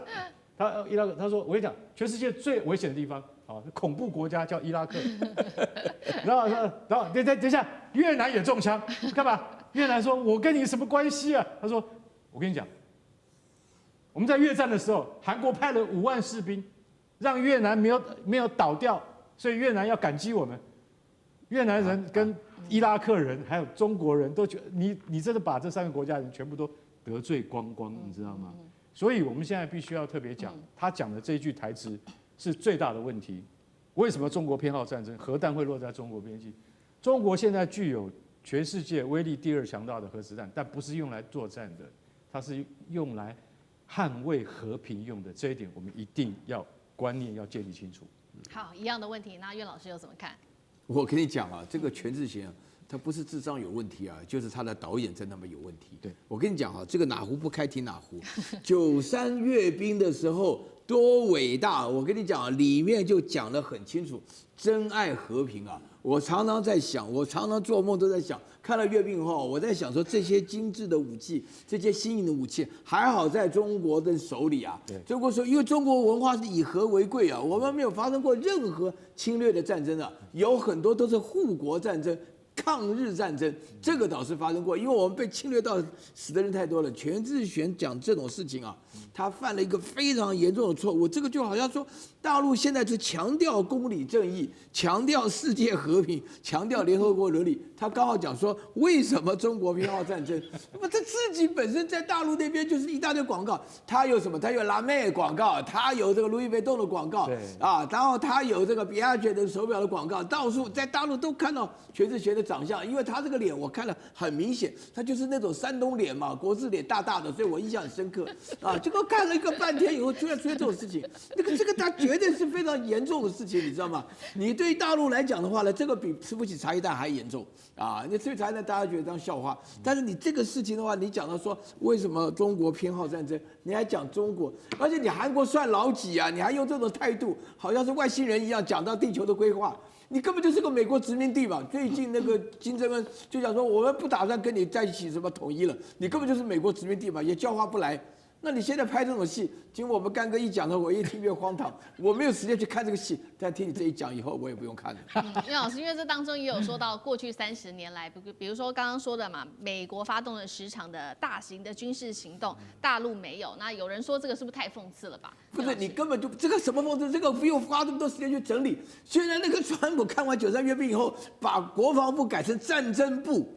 他说我跟你讲，全世界最危险的地方恐怖国家叫伊拉克，然后等一下，越南也中枪，干嘛？越南说：“我跟你什么关系啊？”他说：“我跟你讲，我们在越战的时候，韩国派了5万士兵，让越南没有倒掉，所以越南要感激我们。越南人跟伊拉克人还有中国人都觉得你真的把这3个国家人全部都得罪光光，你知道吗？所以我们现在必须要特别讲，他讲的这一句台词是最大的问题。为什么中国偏好战争？核弹会落在中国边境？中国现在具有。”全世界威力第2强大的核子弹，但不是用来作战的，它是用来捍卫和平用的。这一点我们一定要观念要建立清楚。好，一样的问题，那苑老师又怎么看？我跟你讲啊，这个全智贤他不是智商有问题啊，就是他的导演真他妈有问题。对，我跟你讲啊，这个哪壶不开提哪壶。93阅兵的时候多伟大，我跟你讲，里面就讲得很清楚，真爱和平啊。我常常在想，我常常做梦都在想，看了阅兵后，我在想说这些精致的武器，这些新颖的武器，还好在中国的手里啊。中国说，因为中国文化是以和为贵啊，我们没有发生过任何侵略的战争啊，有很多都是护国战争。抗日战争这个倒是发生过，因为我们被侵略到死的人太多了。全智贤讲这种事情啊，他犯了一个非常严重的错误。这个就好像说，大陆现在就强调公理正义，强调世界和平，强调联合国伦理。他刚好讲说，为什么中国偏好战争？那么他自己本身在大陆那边就是一大堆广告，他有什么？他有拉妹广告，他有这个路易威登的广告，然后他有这个比亚迪的手表的广告，到处在大陆都看到全智贤的长相，因为他这个脸我看了很明显，他就是那种山东脸嘛，国字脸大大的，所以我印象很深刻啊。结果看了一个半天以后，居然出现这种事情，这个他绝对是非常严重的事情，你知道吗？你对大陆来讲的话呢，这个比吃不起茶叶蛋还严重啊！你吃不起茶叶蛋，大家觉得当笑话，但是你这个事情的话，你讲到说为什么中国偏好战争，你还讲中国，而且你韩国算老几啊？你还用这种态度，好像是外星人一样讲到地球的规划。你根本就是个美国殖民地嘛！最近那个金正恩就讲说，我们不打算跟你在一起什么统一了，你根本就是美国殖民地嘛，也教化不来。那你现在拍这种戏，经过我们干哥一讲呢，我越听越荒唐，我没有时间去看这个戏。但听你这一讲以后，我也不用看了。岳老师，因为这当中也有说到过去30年来，比如说刚刚说的嘛，美国发动了10场的大型的军事行动，大陆没有。那有人说这个是不是太讽刺了吧？不是，你根本就这个什么讽刺，这个不用花这么多时间去整理。虽然那个川普看完93阅兵以后，把国防部改成战争部。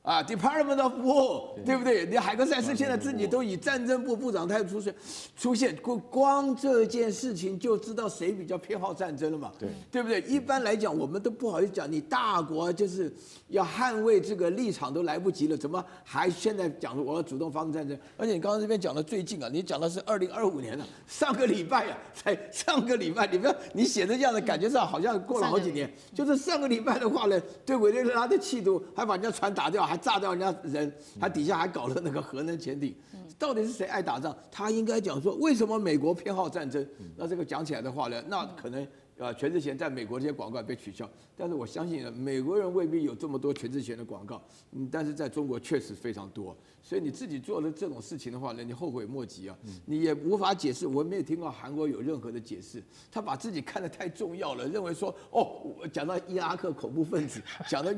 Department of War， 对不对？你海格赛斯现在自己都以战争部部长态度出现，光这件事情就知道谁比较偏好战争了嘛？对不对？一般来讲，我们都不好意思讲，你大国就是要捍卫这个立场都来不及了，怎么还现在讲说我要主动发动战争？而且你刚刚这边讲的最近啊，你讲的是2025年了，上个礼拜啊，才上个礼拜，你不要你写的这样的感觉上好像过了好几年，就是上个礼拜的话呢，对委内瑞拉的企图，还把人家船打掉，还炸掉人家人，还底下还搞了那个核能潜艇，到底是谁爱打仗？他应该讲说为什么美国偏好战争？那这个讲起来的话呢，那可能全智贤在美国这些广告被取消，但是我相信美国人未必有这么多全智贤的广告，但是在中国确实非常多，所以你自己做了这种事情的话呢，你后悔莫及啊，你也无法解释。我没有听到韩国有任何的解释，他把自己看得太重要了，认为说讲到伊拉克恐怖分子，讲到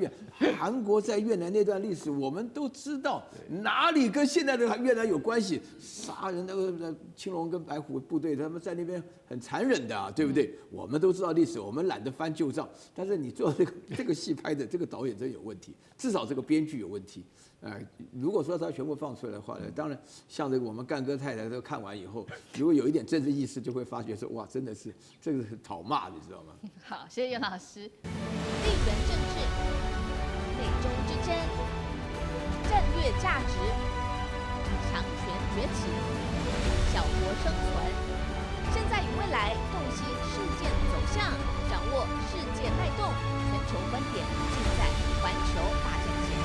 韩国在越南那段历史，我们都知道哪里跟现在的越南有关系，杀人那个青龙跟白虎部队，他们在那边很残忍的啊，对不对？我们都知道历史，我们懒得翻旧账。但是你做这个戏拍的这个导演真有问题，至少这个编剧有问题。如果说他全部放出来的话呢，当然像这个我们干哥太太都看完以后，如果有一点政治意识，就会发觉说哇，真的是这个是讨骂，你知道吗？好，谢谢袁老师。地缘政治、美中之争、战略价值、强权崛起、小国生存。现在与未来洞悉事件走向，掌握世界脉动，全球观点尽在环球大战线。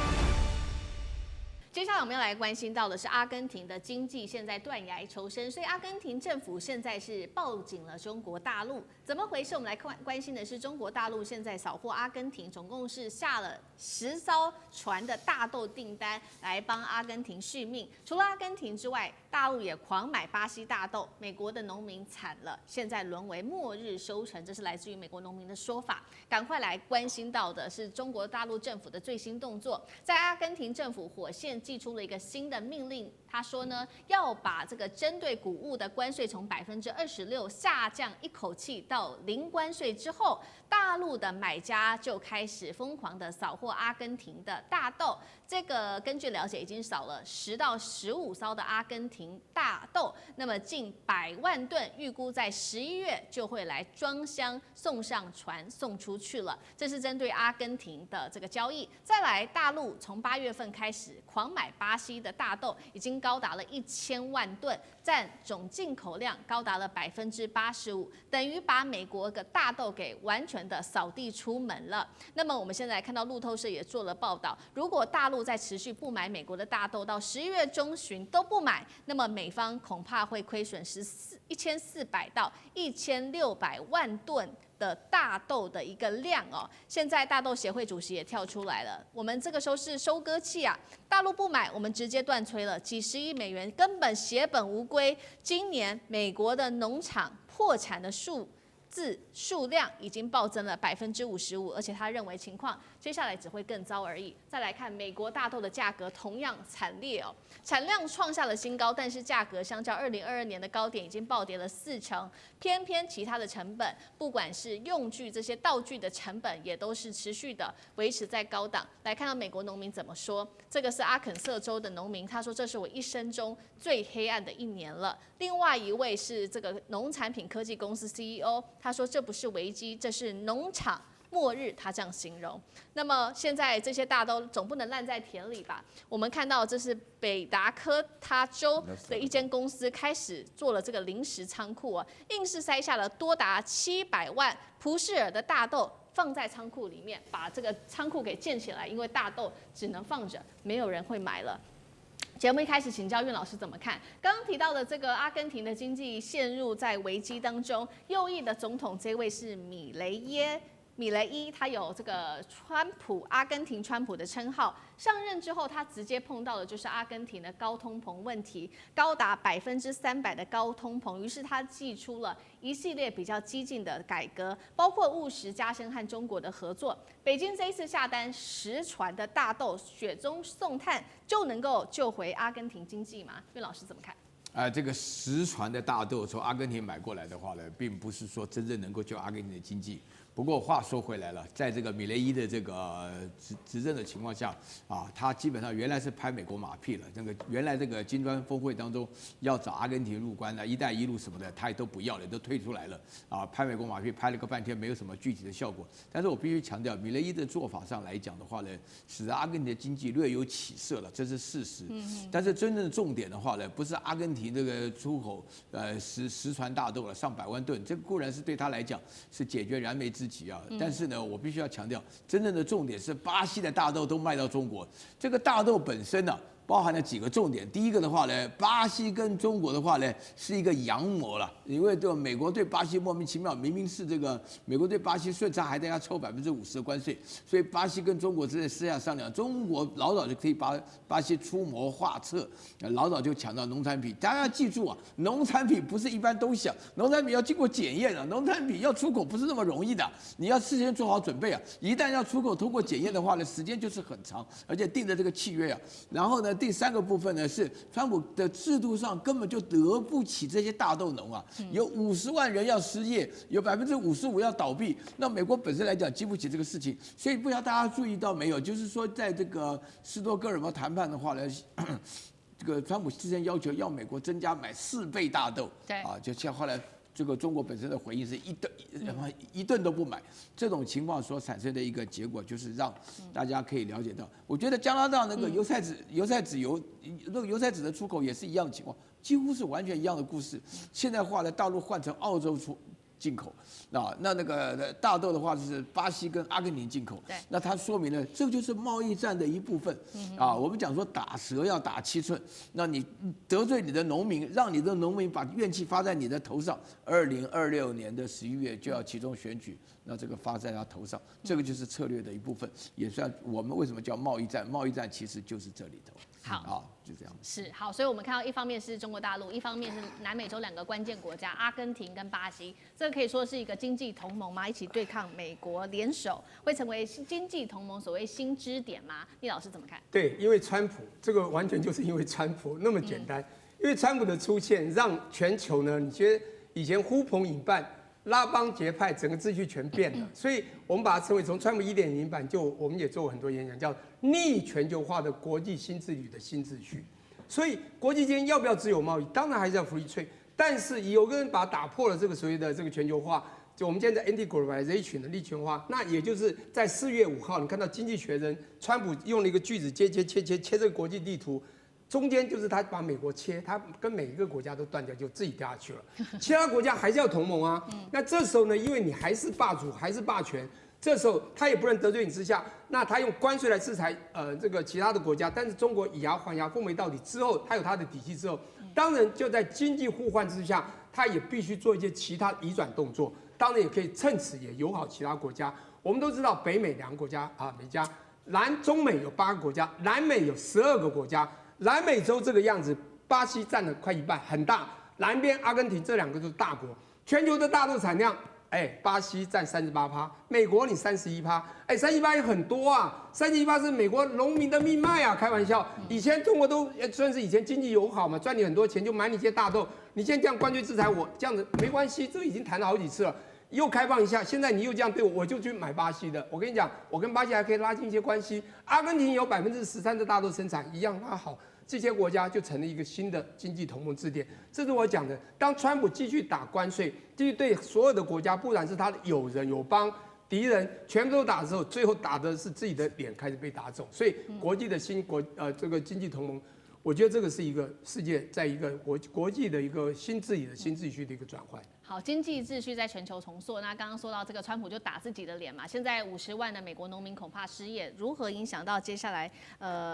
接下来我们要来关心到的是阿根廷的经济现在断崖求生，所以阿根廷政府现在是抱紧了中国大陆，怎么回事？我们来关心的是中国大陆现在扫货阿根廷，总共是下了10艘船的大豆订单来帮阿根廷续命。除了阿根廷之外，大陆也狂买巴西大豆，美国的农民惨了，现在沦为末日收成，这是来自于美国农民的说法。赶快来关心到的是中国大陆政府的最新动作，在阿根廷政府火线寄出了一个新的命令，他说呢，要把这个针对谷物的关税从26%下降一口气到0关税之后，大陆的买家就开始疯狂的扫货阿根廷的大豆。这个根据了解，已经扫了10到15艘的阿根廷大豆，那么近100万吨，预估在11月就会来装箱送上船送出去了。这是针对阿根廷的这个交易。再来，大陆从8月份开始狂买巴西的大豆，已经高达了1000万吨，占总进口量高达了85%，等于把美国的大豆给完全的扫地出门了。那么我们现在看到路透社也做了报道，如果大陆在持续不买美国的大豆，到11月中旬都不买，那么美方恐怕会亏损1400到1600万吨的大豆的一个量哦。现在大豆协会主席也跳出来了，我们这个时候是收割期啊，大陆不买，我们直接断炊了，几10亿美元根本血本无归。今年美国的农场破产的数量已经暴增了55%，而且他认为情况接下来只会更糟而已。再来看美国大豆的价格同样惨烈哦，产量创下了新高，但是价格相较2022年的高点已经暴跌了40%，偏偏其他的成本，不管是用具这些道具的成本，也都是持续的维持在高档。来看到美国农民怎么说，这个是阿肯色州的农民，他说这是我一生中最黑暗的一年了。另外一位是这个农产品科技公司 CEO。他说这不是危机，这是农场末日，他这样形容。那么现在这些大豆总不能烂在田里吧？我们看到这是北达科他州的一间公司开始做了这个临时仓库啊，硬是塞下了多达700万普氏尔的大豆放在仓库里面，把这个仓库给建起来，因为大豆只能放着，没有人会买了。节目一开始，请教苑老师怎么看？刚刚提到的这个阿根廷的经济陷入在危机当中，右翼的总统这位是米米雷伊他有这个阿根廷川普的称号，上任之后他直接碰到的就是阿根廷的高通膨问题，高达300%的高通膨，于是他祭出了一系列比较激进的改革，包括务实加深和中国的合作。北京这一次下单10船的大豆，雪中送炭就能够救回阿根廷经济吗？岳老师怎么看？这个10船的大豆从阿根廷买过来的话呢，并不是说真正能够救阿根廷的经济。不过话说回来了，在这个米雷伊的这个执政的情况下啊，他基本上原来是拍美国马屁了。那个原来这个金砖峰会当中要找阿根廷入关的，“一带一路”什么的，他也都不要了，都退出来了啊。拍美国马屁拍了个半天，没有什么具体的效果。但是我必须强调，米雷伊的做法上来讲的话呢，使得阿根廷的经济略有起色了，这是事实。但是真正的重点的话呢，不是阿根廷这个出口10船大豆了，上百万吨，这个固然是对他来讲是解决燃眉之急啊。但是呢，我必须要强调，真正的重点是巴西的大豆都卖到中国，这个大豆本身呢，包含了几个重点。第一个的话呢，巴西跟中国的话呢是一个洋模了，因为这个美国对巴西莫名其妙，明明是这个美国对巴西顺差还得要抽50%的关税，所以巴西跟中国之间私下商量，中国老早就可以把巴西出谋划策，老早就抢到农产品。大家要记住啊，农产品不是一般都想，农产品要经过检验的，农产品要出口不是那么容易的，你要事先做好准备啊。一旦要出口通过检验的话呢，时间就是很长，而且定的这个契约啊，然后呢。第3个部分呢是川普的制度上根本就得不起这些大豆农啊，有50万人要失业，有55%要倒闭，那美国本身来讲经不起这个事情，所以不知道大家注意到没有，就是说在这个斯多哥尔摩谈判的话呢，这个川普之前要求要美国增加买4倍大豆，对啊，就像后来。这个中国本身的回应是一顿都不买，这种情况所产生的一个结果，就是让大家可以了解到，我觉得加拿大那个油菜籽的出口也是一样的情况，几乎是完全一样的故事。现在话呢，大陆换成澳洲进口，那个大豆的话是巴西跟阿根廷进口，那它说明了这就是贸易战的一部分啊。我们讲说打蛇要打7寸，那你得罪你的农民，让你的农民把怨气发在你的头上。2026年的11月就要其中选举，那这个发在他头上，这个就是策略的一部分，也算我们为什么叫贸易战？贸易战其实就是这里头。好，就这样。是好，所以我们看到一方面是中国大陆，一方面是南美洲2个关键国家阿根廷跟巴西，这个可以说是一个经济同盟嘛，一起对抗美国，联手会成为经济同盟所谓新支点吗？聂老师怎么看？对，因为川普这个完全就是因为川普那么简单，因为川普的出现让全球呢，你觉得以前呼朋引伴。拉帮结派，整个秩序全变了，所以我们把它称为从川普1.0版，我们也做过很多演讲，叫逆全球化的国际新治理的新秩序。所以国际间要不要自由贸易？当然还是要 free trade， 但是有个人把它打破了这个所谓的这个全球化，就我们现在 anti-globalization 的逆全化，那也就是在4月5号，你看到《经济学人》川普用了一个句子切这个国际地图。中间就是他把美国切，他跟每一个国家都断掉，就自己掉下去了。其他国家还是要同盟啊。那这时候呢，因为你还是霸主，还是霸权，这时候他也不能得罪你之下，那他用关税来制裁这个其他的国家。但是中国以牙还牙，奉为到底之后，他有他的底气之后，当然就在经济互换之下，他也必须做一些其他移转动作。当然也可以趁此也友好其他国家。我们都知道北美2个国家啊，美加，中美有8个国家，南美有12个国家。南美洲这个样子，巴西占了快1半，很大。南边阿根廷这2个都是大国。全球的大豆产量，巴西占38%，美国你31%，哎，31%也很多啊，31%是美国农民的命脉啊，开玩笑。以前中国都算是以前经济友好嘛，赚你很多钱就买你些大豆，你现在这样关税制裁我，这样子没关系，这已经谈了好几次了。又开放一下，现在你又这样对我，我就去买巴西的。我跟你讲，我跟巴西还可以拉近一些关系。阿根廷有13%的大豆生产，一样拉好。这些国家就成了一个新的经济同盟支点，这是我讲的。当川普继续打关税，继续对所有的国家，不管是他的友人、友邦、敌人，全部都打的时候，最后打的是自己的脸开始被打肿。所以国际的这个经济同盟，我觉得这个是一个世界在一个国际的一个新治理的新秩序的一个转换。好，经济秩序在全球重塑。那刚刚说到这个，川普就打自己的脸嘛。现在50万的美国农民恐怕失业，如何影响到接下来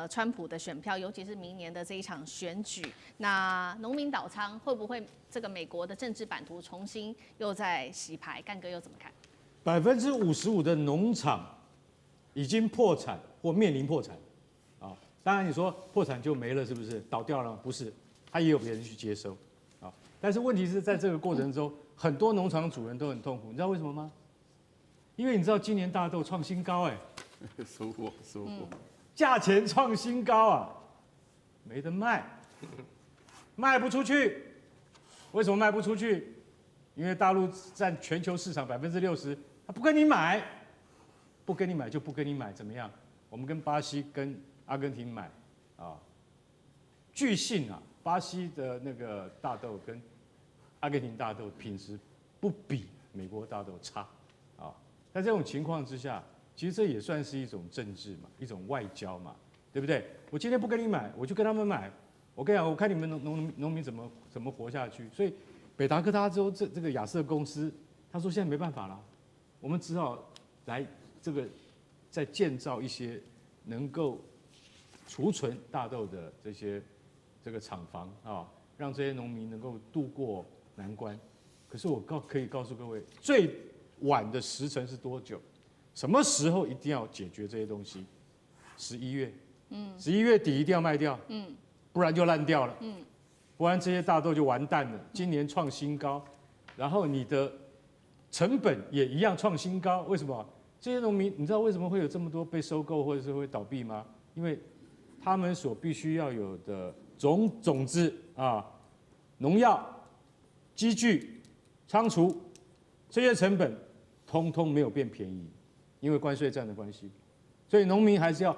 川普的选票，尤其是明年的这一场选举？那农民倒仓会不会这个美国的政治版图重新又在洗牌？干哥又怎么看？ 55%的农场已经破产或面临破产，啊，当然你说破产就没了，是不是倒掉了？不是，他也有别人去接收，啊，但是问题是在这个过程中，很多农场主人都很痛苦，你知道为什么吗？因为你知道今年大豆创新高，哎，收获，价钱创新高啊，没得卖，卖不出去。为什么卖不出去？因为大陆占全球市场60%，他不跟你买，不跟你买就不跟你买，怎么样？我们跟巴西、跟阿根廷买，啊，据信啊，巴西的那个大豆跟阿根廷大豆品质不比美国大豆差，啊，在这种情况之下，其实这也算是一种政治嘛，一种外交嘛，对不对？我今天不跟你买，我就跟他们买。我跟你讲，我看你们农民怎么活下去。所以北达科他州这个亚瑟公司，他说现在没办法了，我们只好来这个再建造一些能够储存大豆的这个厂房啊，让这些农民能够渡过难关。可是我可以告诉各位，最晚的时程是多久？什么时候一定要解决这些东西？11月，11月底一定要卖掉，不然就烂掉了，不然这些大豆就完蛋了。今年创新高，然后你的成本也一样创新高。为什么？这些农民，你知道为什么会有这么多被收购或者是会倒闭吗？因为他们所必须要有的种子啊、农药、机具、仓储这些成本，通通没有变便宜，因为关税战的关系。所以农民还是要，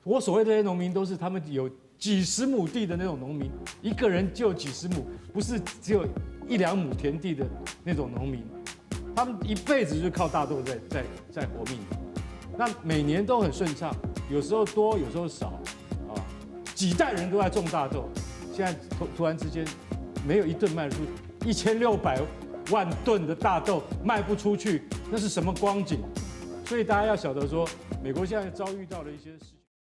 我所谓这些农民都是他们有几十亩地的那种农民，一个人就几十亩，不是只有1、2亩田地的那种农民，他们一辈子就靠大豆在活命。那每年都很顺畅，有时候多，有时候少，啊，几代人都在种大豆，现在突然之间没有一吨卖得出，1600万吨的大豆卖不出去，那是什么光景？所以大家要晓得说，美国现在遭遇到了一些事情。